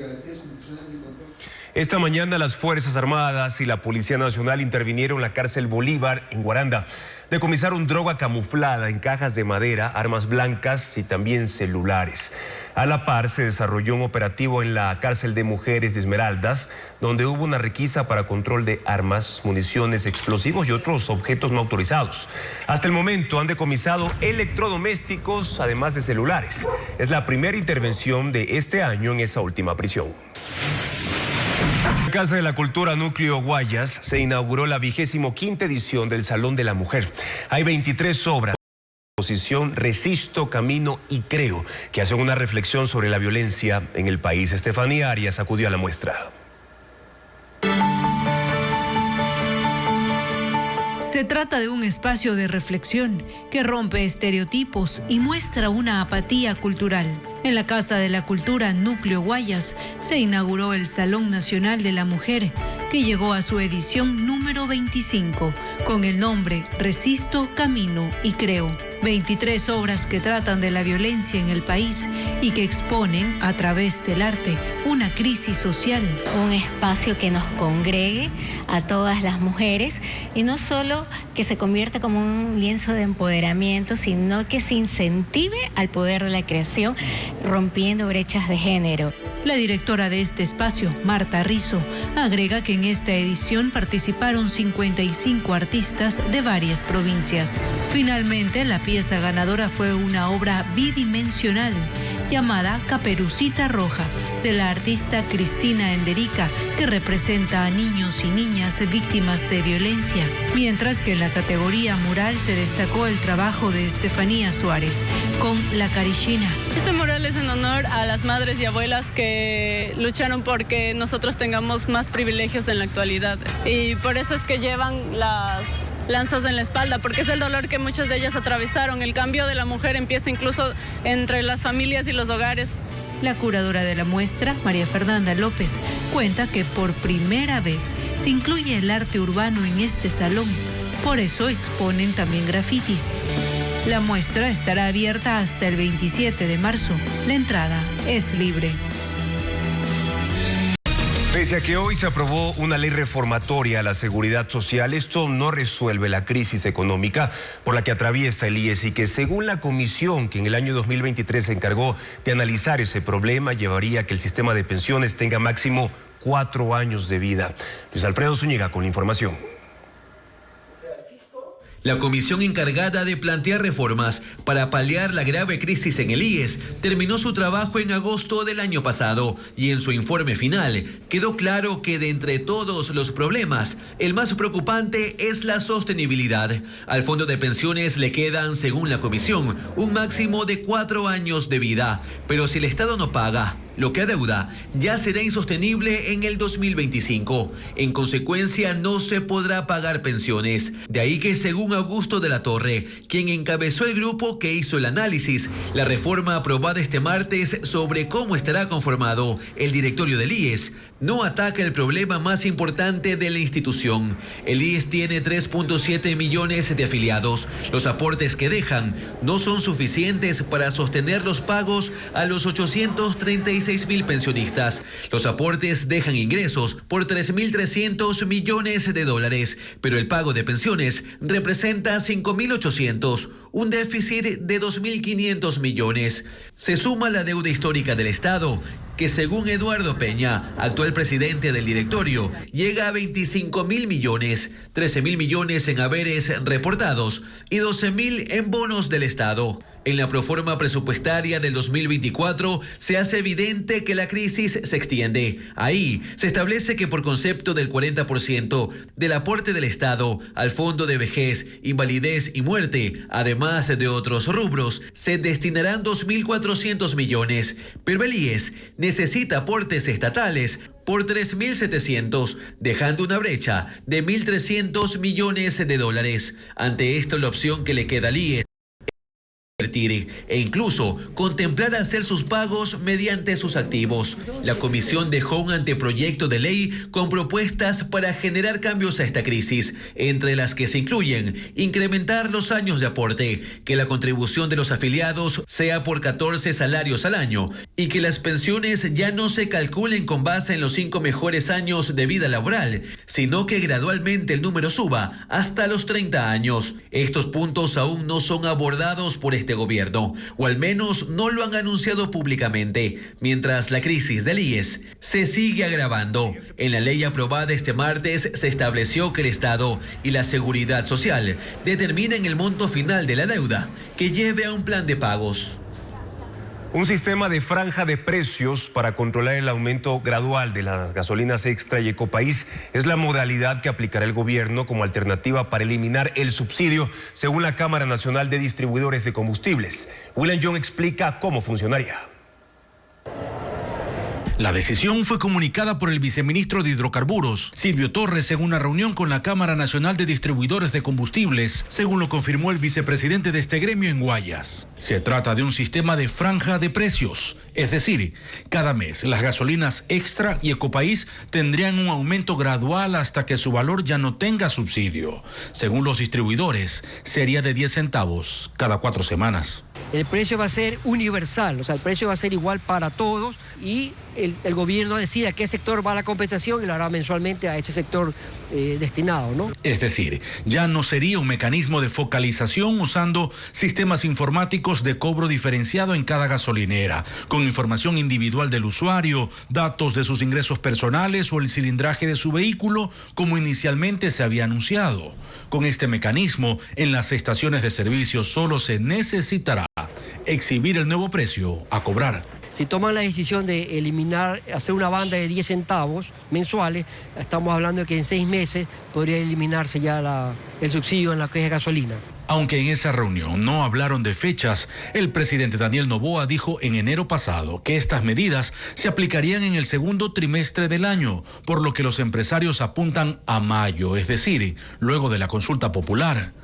Esta mañana las Fuerzas Armadas y la Policía Nacional intervinieron en la cárcel Bolívar en Guaranda. Decomisaron droga camuflada en cajas de madera, armas blancas y también celulares. A la par se desarrolló un operativo en la cárcel de mujeres de Esmeraldas, donde hubo una requisa para control de armas, municiones, explosivos y otros objetos no autorizados. Hasta el momento han decomisado electrodomésticos, además de celulares. Es la primera intervención de este año en esa última prisión. En la Casa de la Cultura Núcleo Guayas se inauguró la 25ª edición del Salón de la Mujer. Hay 23 obras de exposición Resisto, Camino y Creo, que hacen una reflexión sobre la violencia en el país. Estefanía Arias acudió a la muestra. Se trata de un espacio de reflexión que rompe estereotipos y muestra una apatía cultural. En la Casa de la Cultura Núcleo Guayas se inauguró el Salón Nacional de la Mujer, que llegó a su edición número 25, con el nombre Resisto, Camino y Creo. 23 obras que tratan de la violencia en el país y que exponen, a través del arte, una crisis social. Un espacio que nos congregue a todas las mujeres y no solo que se convierta como un lienzo de empoderamiento, sino que se incentive al poder de la creación, rompiendo brechas de género. La directora de este espacio, Marta Rizzo, agrega que en esta edición participaron 55 artistas de varias provincias. Finalmente, la pieza ganadora fue una obra bidimensional llamada Caperucita Roja, de la artista Cristina Enderica, que representa a niños y niñas víctimas de violencia. Mientras que en la categoría mural se destacó el trabajo de Estefanía Suárez, con La Carishina. Este mural es en honor a las madres y abuelas que lucharon porque nosotros tengamos más privilegios en la actualidad. Y por eso es que llevan las lanzas en la espalda, porque es el dolor que muchas de ellas atravesaron. El cambio de la mujer empieza incluso entre las familias y los hogares. La curadora de la muestra, María Fernanda López, cuenta que por primera vez se incluye el arte urbano en este salón. Por eso exponen también grafitis. La muestra estará abierta hasta el 27 de marzo. La entrada es libre. Pese a que hoy se aprobó una ley reformatoria a la seguridad social, esto no resuelve la crisis económica por la que atraviesa el IES y que, según la comisión que en el año 2023 se encargó de analizar ese problema, llevaría a que el sistema de pensiones tenga máximo 4 años de vida. Luis Alfredo Zúñiga con la información. La comisión encargada de plantear reformas para paliar la grave crisis en el IES terminó su trabajo en agosto del año pasado y en su informe final quedó claro que de entre todos los problemas, el más preocupante es la sostenibilidad. Al fondo de pensiones le quedan, según la comisión, un máximo de 4 años de vida, pero si el Estado no paga lo que adeuda, ya será insostenible en el 2025. En consecuencia, no se podrá pagar pensiones. De ahí que, según Augusto de la Torre, quien encabezó el grupo que hizo el análisis, la reforma aprobada este martes sobre cómo estará conformado el directorio del IES no ataca el problema más importante de la institución. El IES tiene 3.7 millones de afiliados. Los aportes que dejan no son suficientes para sostener los pagos a los 836.000 pensionistas. Los aportes dejan ingresos por 3.300 millones de dólares, pero el pago de pensiones representa 5.800, un déficit de 2.500 millones. Se suma la deuda histórica del Estado, que según Eduardo Peña, actual presidente del directorio, llega a 25.000 millones, 13.000 millones en haberes reportados y 12.000 en bonos del Estado. En la proforma presupuestaria del 2024 se hace evidente que la crisis se extiende. Ahí se establece que por concepto del 40% del aporte del Estado al Fondo de Vejez, Invalidez y Muerte, además de otros rubros, se destinarán 2.400 millones. Pero el IES necesita aportes estatales por 3.700, dejando una brecha de 1.300 millones de dólares. Ante esto, la opción que le queda al IES e incluso contemplar hacer sus pagos mediante sus activos. La comisión dejó un anteproyecto de ley con propuestas para generar cambios a esta crisis, entre las que se incluyen incrementar los años de aporte, que la contribución de los afiliados sea por 14 salarios al año y que las pensiones ya no se calculen con base en los 5 mejores años de vida laboral, sino que gradualmente el número suba hasta los 30 años. Estos puntos aún no son abordados por este gobierno, o al menos no lo han anunciado públicamente, mientras la crisis del IES se sigue agravando. En la ley aprobada este martes se estableció que el Estado y la Seguridad Social determinen el monto final de la deuda que lleve a un plan de pagos. Un sistema de franja de precios para controlar el aumento gradual de las gasolinas extra y Ecopaís es la modalidad que aplicará el gobierno como alternativa para eliminar el subsidio, según la Cámara Nacional de Distribuidores de Combustibles. William John explica cómo funcionaría. La decisión fue comunicada por el viceministro de Hidrocarburos, Silvio Torres, en una reunión con la Cámara Nacional de Distribuidores de Combustibles, según lo confirmó el vicepresidente de este gremio en Guayas. Se trata de un sistema de franja de precios, es decir, cada mes las gasolinas extra y Ecopaís tendrían un aumento gradual hasta que su valor ya no tenga subsidio. Según los distribuidores, sería de 10 centavos cada 4 semanas. El precio va a ser universal, o sea, el precio va a ser igual para todos y el gobierno decide a qué sector va la compensación y lo hará mensualmente a ese sector destinado, ¿no? Es decir, ya no sería un mecanismo de focalización usando sistemas informáticos de cobro diferenciado en cada gasolinera, con información individual del usuario, datos de sus ingresos personales o el cilindraje de su vehículo, como inicialmente se había anunciado. Con este mecanismo, en las estaciones de servicio solo se necesitará exhibir el nuevo precio a cobrar. Si toman la decisión de eliminar, hacer una banda de 10 centavos mensuales, estamos hablando de que en 6 meses podría eliminarse ya el subsidio en la que es gasolina. Aunque en esa reunión no hablaron de fechas, el presidente Daniel Noboa dijo en enero pasado que estas medidas se aplicarían en el segundo trimestre del año, por lo que los empresarios apuntan a mayo, es decir, luego de la consulta popular.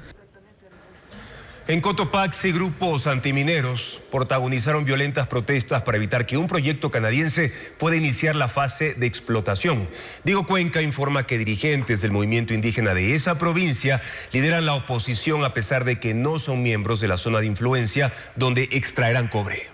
En Cotopaxi, grupos antimineros protagonizaron violentas protestas para evitar que un proyecto canadiense pueda iniciar la fase de explotación. Diego Cuenca informa que dirigentes del movimiento indígena de esa provincia lideran la oposición a pesar de que no son miembros de la zona de influencia donde extraerán cobre.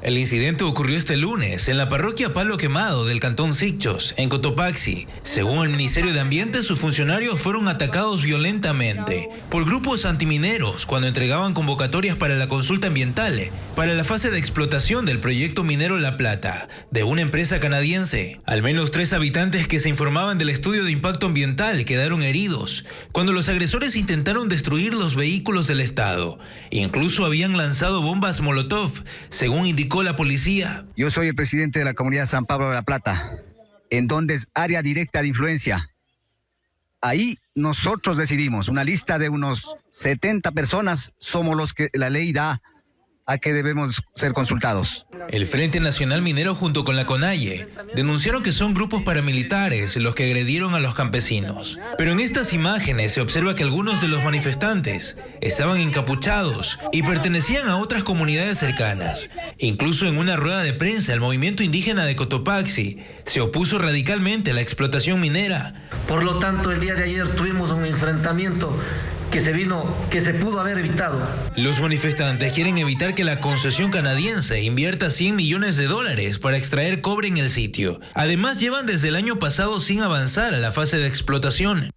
El incidente ocurrió este lunes en la parroquia Palo Quemado del cantón Sicchos, en Cotopaxi. Según el Ministerio de Ambiente, sus funcionarios fueron atacados violentamente por grupos antimineros cuando entregaban convocatorias para la consulta ambiental para la fase de explotación del proyecto minero La Plata, de una empresa canadiense. Al menos 3 habitantes que se informaban del estudio de impacto ambiental quedaron heridos cuando los agresores intentaron destruir los vehículos del Estado. Incluso habían lanzado bombas Molotov, según indicó la policía. Yo soy el presidente de la comunidad San Pablo de la Plata, en donde es área directa de influencia. Ahí nosotros decidimos, una lista de unos 70 personas, somos los que la ley da a que debemos ser consultados. El Frente Nacional Minero junto con la CONAIE denunciaron que son grupos paramilitares los que agredieron a los campesinos. Pero en estas imágenes se observa que algunos de los manifestantes estaban encapuchados y pertenecían a otras comunidades cercanas. Incluso en una rueda de prensa, el movimiento indígena de Cotopaxi se opuso radicalmente a la explotación minera. Por lo tanto, el día de ayer tuvimos un enfrentamiento que se pudo haber evitado. Los manifestantes quieren evitar que la concesión canadiense invierta $100 millones para extraer cobre en el sitio. Además, llevan desde el año pasado sin avanzar a la fase de explotación.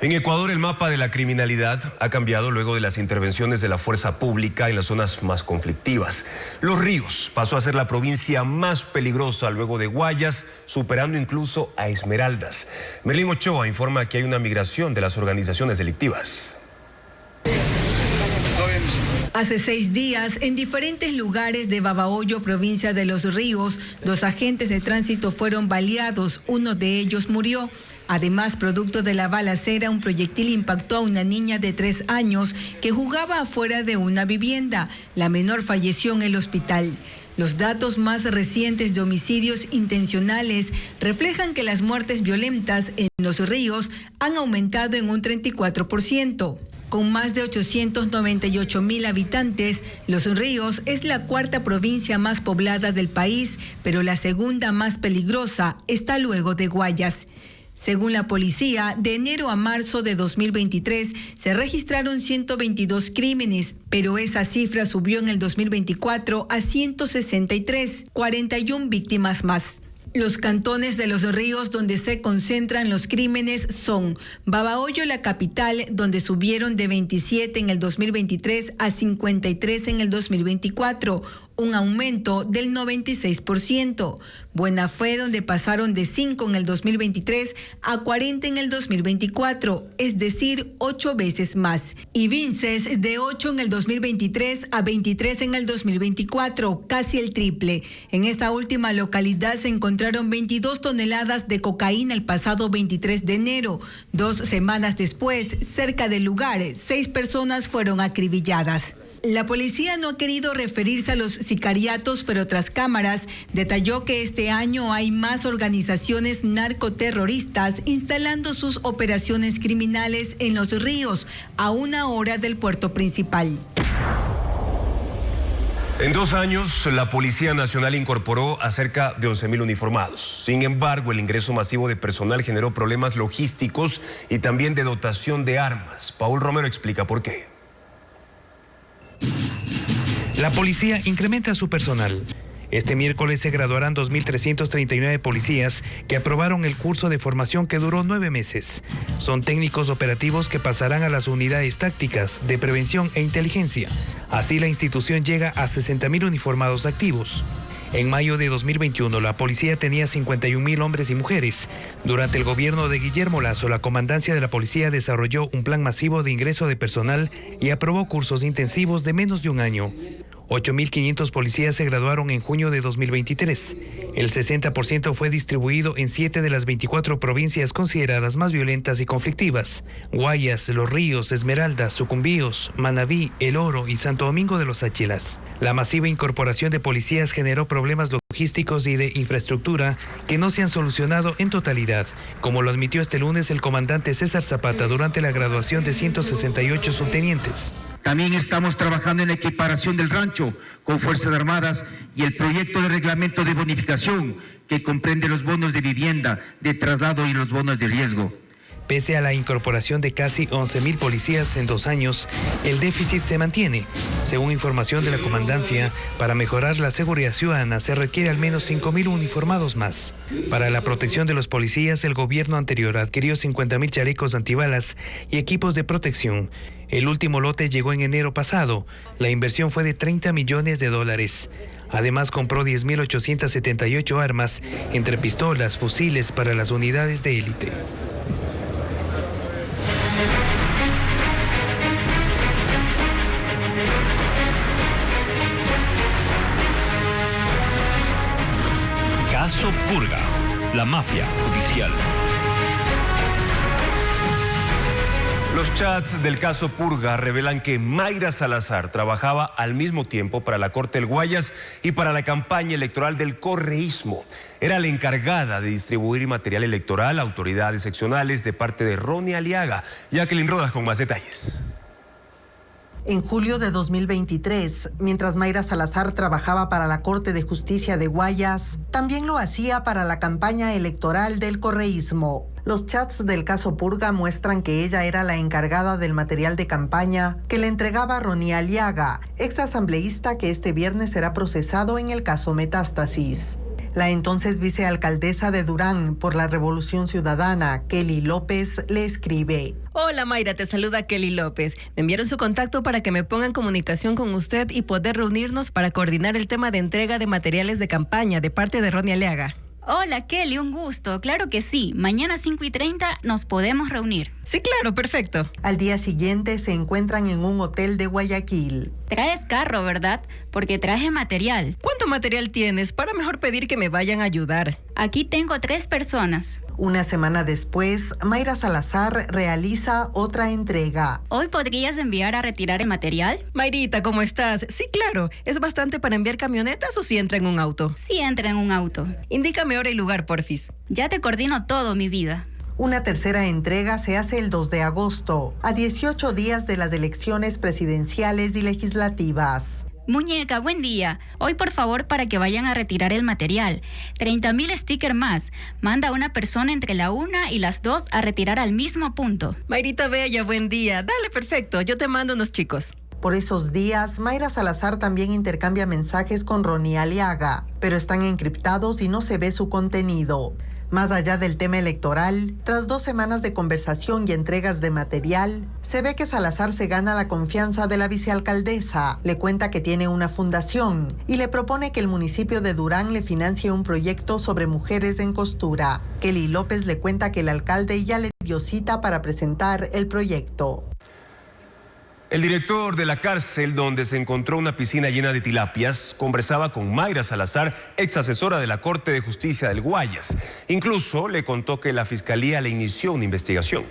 En Ecuador, el mapa de la criminalidad ha cambiado luego de las intervenciones de la fuerza pública en las zonas más conflictivas. Los Ríos pasó a ser la provincia más peligrosa luego de Guayas, superando incluso a Esmeraldas. Merlín Ochoa informa que hay una migración de las organizaciones delictivas. Hace 6 días, en diferentes lugares de Babahoyo, provincia de Los Ríos, 2 agentes de tránsito fueron baleados, uno de ellos murió. Además, producto de la balacera, un proyectil impactó a una niña de 3 años que jugaba afuera de una vivienda. La menor falleció en el hospital. Los datos más recientes de homicidios intencionales reflejan que las muertes violentas en los ríos han aumentado en un 34%. Con más de 898,000 habitantes, Los Ríos es la cuarta provincia más poblada del país, pero la segunda más peligrosa está luego de Guayas. Según la policía, de enero a marzo de 2023 se registraron 122 crímenes, pero esa cifra subió en el 2024 a 163, 41 víctimas más. Los cantones de Los Ríos donde se concentran los crímenes son Babahoyo, la capital, donde subieron de 27 en el 2023 a 53 en el 2024, un aumento del 96%. Buena Fe, donde pasaron de 5 en el 2023 a 40 en el 2024, es decir, 8 veces más. Y Vinces, de 8 en el 2023 a 23 en el 2024, casi el triple. En esta última localidad se encontraron 22 toneladas de cocaína el pasado 23 de enero. 2 semanas después, cerca del lugar, 6 personas fueron acribilladas. La policía no ha querido referirse a los sicariatos, pero tras cámaras detalló que este año hay más organizaciones narcoterroristas instalando sus operaciones criminales en Los Ríos, a 1 hora del puerto principal. En 2 años, la Policía Nacional incorporó a cerca de 11,000 uniformados. Sin embargo, el ingreso masivo de personal generó problemas logísticos y también de dotación de armas. Paul Romero explica por qué. La policía incrementa su personal. Este miércoles se graduarán 2.339 policías que aprobaron el curso de formación que duró 9 meses. Son técnicos operativos que pasarán a las unidades tácticas de prevención e inteligencia. Así la institución llega a 60,000 uniformados activos. En mayo de 2021, la policía tenía 51,000 hombres y mujeres. Durante el gobierno de Guillermo Lasso, la comandancia de la policía desarrolló un plan masivo de ingreso de personal y aprobó cursos intensivos de menos de un año. 8,500 policías se graduaron en junio de 2023. El 60% fue distribuido en 7 de las 24 provincias consideradas más violentas y conflictivas: Guayas, Los Ríos, Esmeraldas, Sucumbíos, Manabí, El Oro y Santo Domingo de los Áchilas. La masiva incorporación de policías generó problemas logísticos y de infraestructura que no se han solucionado en totalidad, como lo admitió este lunes el comandante César Zapata durante la graduación de 168 subtenientes. También estamos trabajando en la equiparación del rancho con Fuerzas Armadas y el proyecto de reglamento de bonificación que comprende los bonos de vivienda, de traslado y los bonos de riesgo. Pese a la incorporación de casi 11,000 policías en 2 años, el déficit se mantiene. Según información de la comandancia, para mejorar la seguridad ciudadana se requiere al menos 5,000 uniformados más. Para la protección de los policías, el gobierno anterior adquirió 50,000 chalecos antibalas y equipos de protección. El último lote llegó en enero pasado. La inversión fue de $30 millones. Además, compró 10,878 armas, entre pistolas, fusiles para las unidades de élite. Caso Purga, la mafia judicial. Los chats del caso Purga revelan que Mayra Salazar trabajaba al mismo tiempo para la Corte del Guayas y para la campaña electoral del correísmo. Era la encargada de distribuir material electoral a autoridades seccionales de parte de Ronnie Aliaga. Jacqueline Rodas con más detalles. En julio de 2023, mientras Mayra Salazar trabajaba para la Corte de Justicia de Guayas, también lo hacía para la campaña electoral del correísmo. Los chats del caso Purga muestran que ella era la encargada del material de campaña que le entregaba Ronnie Aliaga, ex asambleísta que este viernes será procesado en el caso Metástasis. La entonces vicealcaldesa de Durán por la Revolución Ciudadana, Kelly López, le escribe: Hola Mayra, te saluda Kelly López. Me enviaron su contacto para que me ponga en comunicación con usted y poder reunirnos para coordinar el tema de entrega de materiales de campaña de parte de Ronnie Aliaga. Hola Kelly, un gusto. Claro que sí. Mañana 5:30 nos podemos reunir. Sí, claro, perfecto. Al día siguiente se encuentran en un hotel de Guayaquil. Traes carro, ¿verdad? Porque traje material. ¿Cuánto material tienes? Para mejor pedir que me vayan a ayudar. Aquí tengo 3 personas. Una semana después, Mayra Salazar realiza otra entrega. ¿Hoy podrías enviar a retirar el material? Mayrita, ¿cómo estás? Sí, claro. ¿Es bastante para enviar camionetas o si entra en un auto? Sí entra en un auto. Indícame hora y lugar, porfis. Ya te coordino todo, mi vida. Una tercera entrega se hace el 2 de agosto, a 18 días de las elecciones presidenciales y legislativas. Muñeca, buen día. Hoy, por favor, para que vayan a retirar el material. 30,000 stickers más. Manda a una persona entre la 1 y las 2 a retirar al mismo punto. Mayrita Bella, buen día. Dale, perfecto. Yo te mando unos chicos. Por esos días, Mayra Salazar también intercambia mensajes con Ronnie Aliaga, pero están encriptados y no se ve su contenido. Más allá del tema electoral, tras 2 semanas de conversación y entregas de material, se ve que Salazar se gana la confianza de la vicealcaldesa, le cuenta que tiene una fundación y le propone que el municipio de Durán le financie un proyecto sobre mujeres en costura. Kelly López le cuenta que el alcalde ya le dio cita para presentar el proyecto. El director de la cárcel donde se encontró una piscina llena de tilapias conversaba con Mayra Salazar, ex asesora de la Corte de Justicia del Guayas. Incluso le contó que la fiscalía le inició una investigación.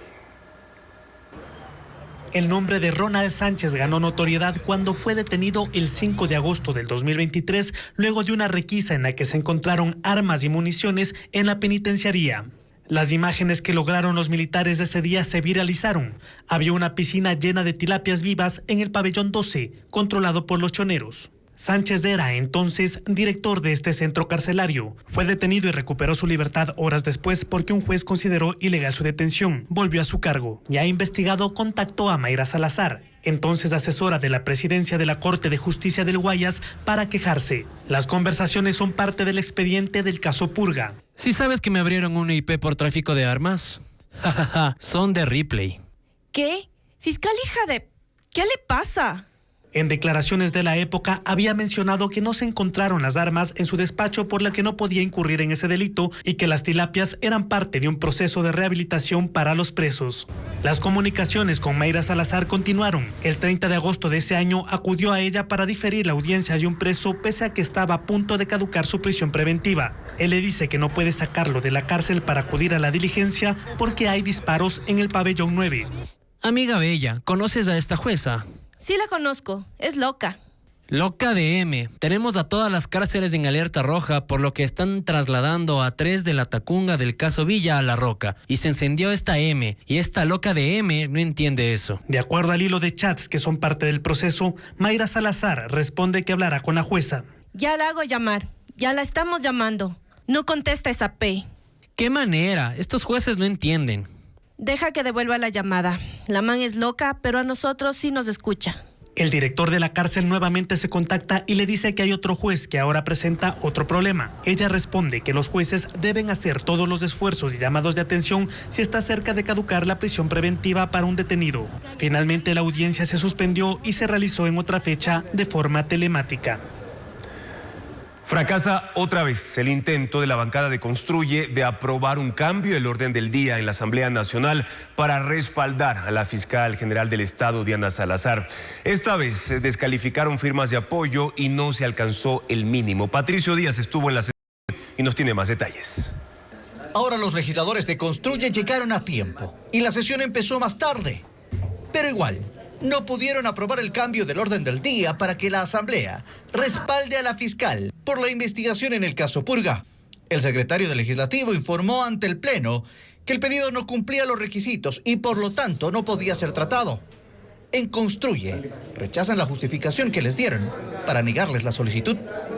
El nombre de Ronald Sánchez ganó notoriedad cuando fue detenido el 5 de agosto del 2023, luego de una requisa en la que se encontraron armas y municiones en la penitenciaría. Las imágenes que lograron los militares ese día se viralizaron. Había una piscina llena de tilapias vivas en el pabellón 12, controlado por los choneros. Sánchez era entonces director de este centro carcelario. Fue detenido y recuperó su libertad horas después porque un juez consideró ilegal su detención. Volvió a su cargo. Ya investigado, contactó a Mayra Salazar, entonces asesora de la presidencia de la Corte de Justicia del Guayas, para quejarse. Las conversaciones son parte del expediente del caso Purga. ¿Sí sabes que me abrieron una IP por tráfico de armas? Jajaja, son de Ripley. ¿Qué? Fiscal hija de... ¿Qué le pasa? En declaraciones de la época había mencionado que no se encontraron las armas en su despacho, por la que no podía incurrir en ese delito, y que las tilapias eran parte de un proceso de rehabilitación para los presos. Las comunicaciones con Mayra Salazar continuaron. El 30 de agosto de ese año acudió a ella para diferir la audiencia de un preso pese a que estaba a punto de caducar su prisión preventiva. Él le dice que no puede sacarlo de la cárcel para acudir a la diligencia porque hay disparos en el pabellón 9. Amiga bella, ¿conoces a esta jueza? Sí la conozco, es loca. Loca de M. Tenemos a todas las cárceles en alerta roja, por lo que están trasladando a 3 de la Tacunga del caso Villa a La Roca. Y se encendió esta M, y esta loca de M no entiende eso. De acuerdo al hilo de chats que son parte del proceso, Mayra Salazar responde que hablará con la jueza. Ya la hago llamar, ya la estamos llamando. No contesta esa P. ¿Qué manera? Estos jueces no entienden. Deja que devuelva la llamada. La man es loca, pero a nosotros sí nos escucha. El director de la cárcel nuevamente se contacta y le dice que hay otro juez que ahora presenta otro problema. Ella responde que los jueces deben hacer todos los esfuerzos y llamados de atención si está cerca de caducar la prisión preventiva para un detenido. Finalmente la audiencia se suspendió y se realizó en otra fecha de forma telemática. Fracasa otra vez el intento de la bancada de Construye de aprobar un cambio del orden del día en la Asamblea Nacional para respaldar a la fiscal general del Estado, Diana Salazar. Esta vez descalificaron firmas de apoyo y no se alcanzó el mínimo. Patricio Díaz estuvo en la sesión y nos tiene más detalles. Ahora los legisladores de Construye llegaron a tiempo y la sesión empezó más tarde. Pero igual, no pudieron aprobar el cambio del orden del día para que la Asamblea respalde a la fiscal por la investigación en el caso Purga. El secretario del Legislativo informó ante el Pleno que el pedido no cumplía los requisitos y por lo tanto no podía ser tratado. En Construye rechazan la justificación que les dieron para negarles la solicitud.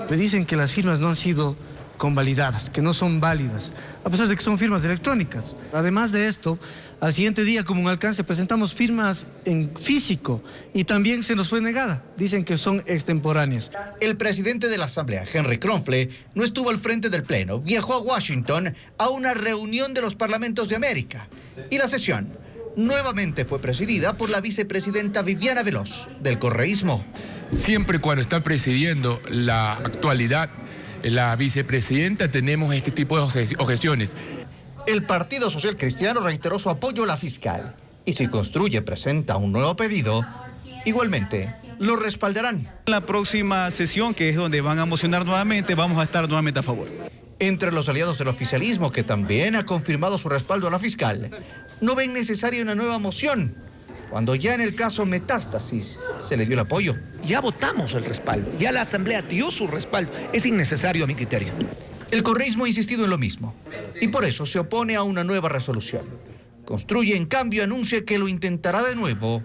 Me dicen que las firmas no han sido convalidadas, que no son válidas, a pesar de que son firmas electrónicas. Además de esto, al siguiente día, como un alcance, presentamos firmas en físico y también se nos fue negada. Dicen que son extemporáneas. El presidente de la Asamblea, Henry Kronfle, no estuvo al frente del Pleno. Viajó a Washington a una reunión de los parlamentos de América. Y la sesión nuevamente fue presidida por la vicepresidenta Viviana Veloz, del correísmo. Siempre cuando está presidiendo la actualidad, la vicepresidenta, tenemos este tipo de objeciones. El Partido Social Cristiano reiteró su apoyo a la fiscal. Y si Construye presenta un nuevo pedido, igualmente lo respaldarán. En la próxima sesión, que es donde van a mocionar nuevamente, vamos a estar nuevamente a favor. Entre los aliados del oficialismo, que también ha confirmado su respaldo a la fiscal, no ven necesaria una nueva moción, cuando ya en el caso Metástasis se le dio el apoyo. Ya votamos el respaldo, ya la Asamblea dio su respaldo. Es innecesario a mi criterio. El correísmo ha insistido en lo mismo y por eso se opone a una nueva resolución. Construye, en cambio, anuncia que lo intentará de nuevo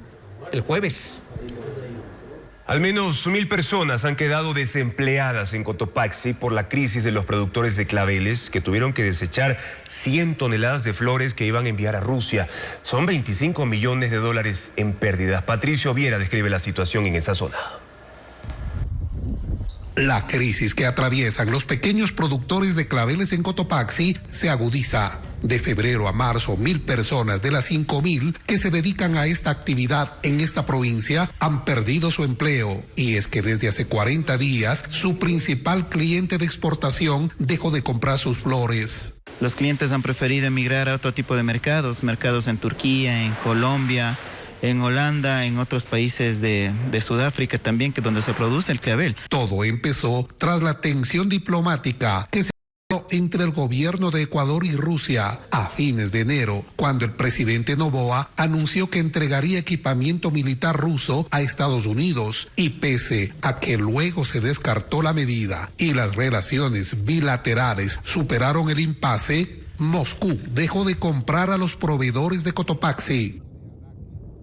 el jueves. Al menos 1,000 personas han quedado desempleadas en Cotopaxi por la crisis de los productores de claveles que tuvieron que desechar 100 toneladas de flores que iban a enviar a Rusia. Son 25 millones de dólares en pérdidas. Patricio Viera describe la situación en esa zona. La crisis que atraviesan los pequeños productores de claveles en Cotopaxi se agudiza. De febrero a marzo, 1,000 personas de las 5,000 que se dedican a esta actividad en esta provincia han perdido su empleo. Y es que desde hace 40 días, su principal cliente de exportación dejó de comprar sus flores. Los clientes han preferido emigrar a otro tipo de mercados en Turquía, en Colombia, en Holanda, en otros países de Sudáfrica también, que donde se produce el clavel. Todo empezó tras la tensión diplomática que se entre el gobierno de Ecuador y Rusia a fines de enero, cuando el presidente Noboa anunció que entregaría equipamiento militar ruso a Estados Unidos, y pese a que luego se descartó la medida y las relaciones bilaterales superaron el impasse, Moscú dejó de comprar a los proveedores de Cotopaxi.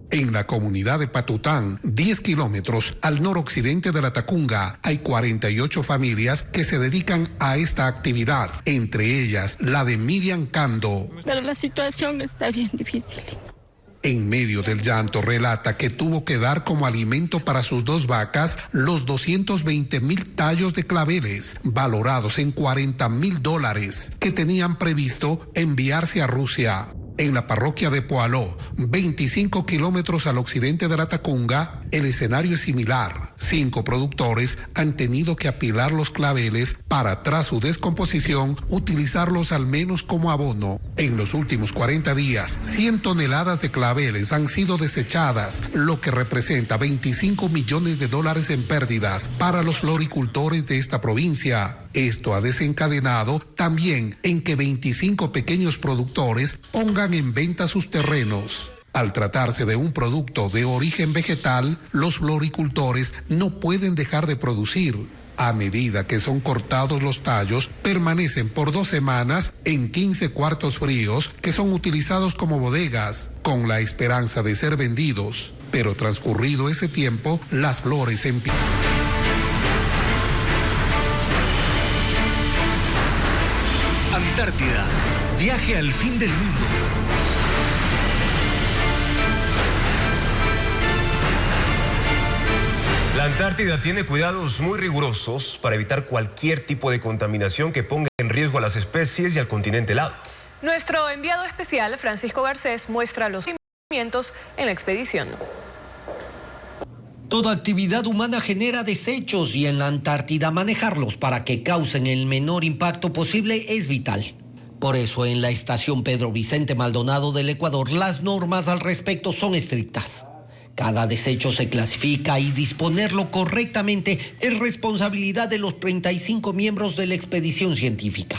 En la comunidad de Patután, 10 kilómetros al noroccidente de la Tacunga, hay 48 familias que se dedican a esta actividad, entre ellas la de Miriam Cando. Pero la situación está bien difícil. En medio del llanto relata que tuvo que dar como alimento para sus 2 vacas los 220,000 tallos de claveles, valorados en $40,000, que tenían previsto enviarse a Rusia. En la parroquia de Poaló, 25 kilómetros al occidente de la Tacunga, el escenario es similar. 5 productores han tenido que apilar los claveles para, tras su descomposición, utilizarlos al menos como abono. En los últimos 40 días, 100 toneladas de claveles han sido desechadas, lo que representa 25 millones de dólares en pérdidas para los floricultores de esta provincia. Esto ha desencadenado también en que 25 pequeños productores pongan en venta sus terrenos. Al tratarse de un producto de origen vegetal, los floricultores no pueden dejar de producir. A medida que son cortados los tallos, permanecen por 2 semanas en 15 cuartos fríos que son utilizados como bodegas, con la esperanza de ser vendidos. Pero transcurrido ese tiempo, las flores empiezan. Antártida, viaje al fin del mundo. La Antártida tiene cuidados muy rigurosos para evitar cualquier tipo de contaminación que ponga en riesgo a las especies y al continente helado. Nuestro enviado especial, Francisco Garcés, muestra los movimientos en la expedición. Toda actividad humana genera desechos y en la Antártida manejarlos para que causen el menor impacto posible es vital. Por eso en la estación Pedro Vicente Maldonado del Ecuador las normas al respecto son estrictas. Cada desecho se clasifica y disponerlo correctamente es responsabilidad de los 35 miembros de la expedición científica.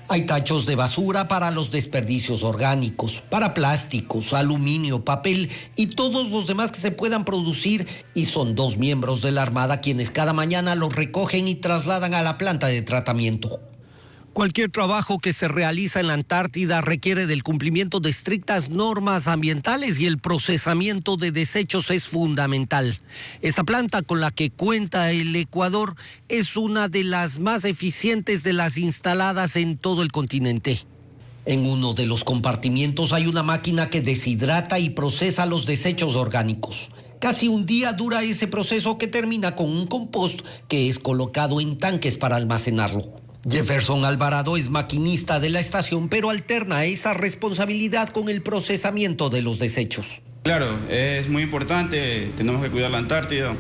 Hay tachos de basura para los desperdicios orgánicos, para plásticos, aluminio, papel y todos los demás que se puedan producir, y son 2 miembros de la Armada quienes cada mañana los recogen y trasladan a la planta de tratamiento. Cualquier trabajo que se realiza en la Antártida requiere del cumplimiento de estrictas normas ambientales y el procesamiento de desechos es fundamental. Esta planta con la que cuenta el Ecuador es una de las más eficientes de las instaladas en todo el continente. En uno de los compartimientos hay una máquina que deshidrata y procesa los desechos orgánicos. Casi un día dura ese proceso que termina con un compost que es colocado en tanques para almacenarlo. Jefferson Alvarado es maquinista de la estación, pero alterna esa responsabilidad con el procesamiento de los desechos. Claro, es muy importante, tenemos que cuidar la Antártida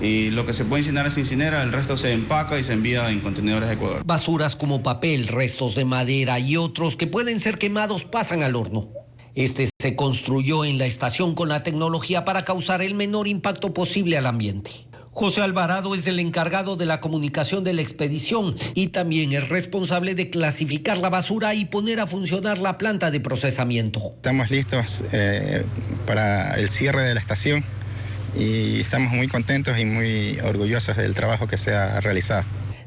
y lo que se puede incinerar se incinera, el resto se empaca y se envía en contenedores a Ecuador. Basuras como papel, restos de madera y otros que pueden ser quemados pasan al horno. Este se construyó en la estación con la tecnología para causar el menor impacto posible al ambiente. José Alvarado es el encargado de la comunicación de la expedición y también es responsable de clasificar la basura y poner a funcionar la planta de procesamiento. Estamos listos para el cierre de la estación y estamos muy contentos y muy orgullosos del trabajo que se ha realizado.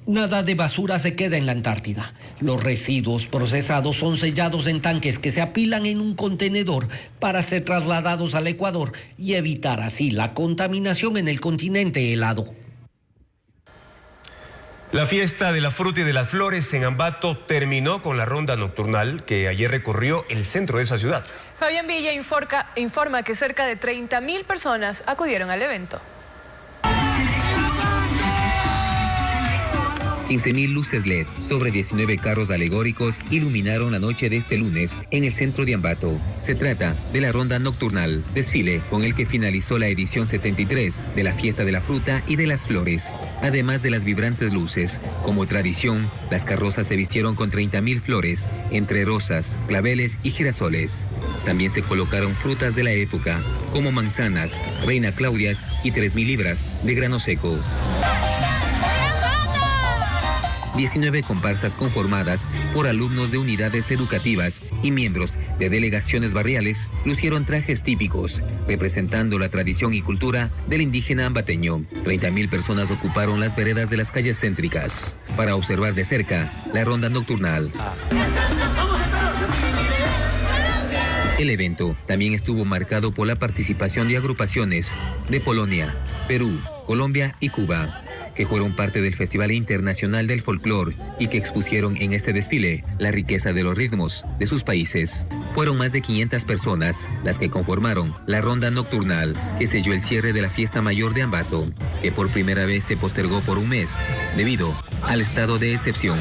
Nada de basura se queda en la Antártida. Los residuos procesados son sellados en tanques que se apilan en un contenedor para ser trasladados al Ecuador y evitar así la contaminación en el continente helado. La fiesta de la fruta y de las flores en Ambato terminó con la ronda nocturnal que ayer recorrió el centro de esa ciudad. Fabián Villa informa que cerca de 30.000 personas acudieron al evento. 15.000 luces LED sobre 19 carros alegóricos iluminaron la noche de este lunes en el centro de Ambato. Se trata de la ronda nocturnal, desfile con el que finalizó la edición 73 de la Fiesta de la Fruta y de las Flores. Además de las vibrantes luces, como tradición, las carrozas se vistieron con 30.000 flores, entre rosas, claveles y girasoles. También se colocaron frutas de la época, como manzanas, reina Claudias y 3.000 libras de grano seco. 19 comparsas conformadas por alumnos de unidades educativas y miembros de delegaciones barriales lucieron trajes típicos, representando la tradición y cultura del indígena ambateño. 30.000 personas ocuparon las veredas de las calles céntricas para observar de cerca la ronda nocturnal. El evento también estuvo marcado por la participación de agrupaciones de Polonia, Perú, Colombia y Cuba, que fueron parte del Festival Internacional del Folclor y que expusieron en este desfile la riqueza de los ritmos de sus países. Fueron más de 500 personas las que conformaron la ronda nocturnal que selló el cierre de la fiesta mayor de Ambato, que por primera vez se postergó por un mes debido al estado de excepción.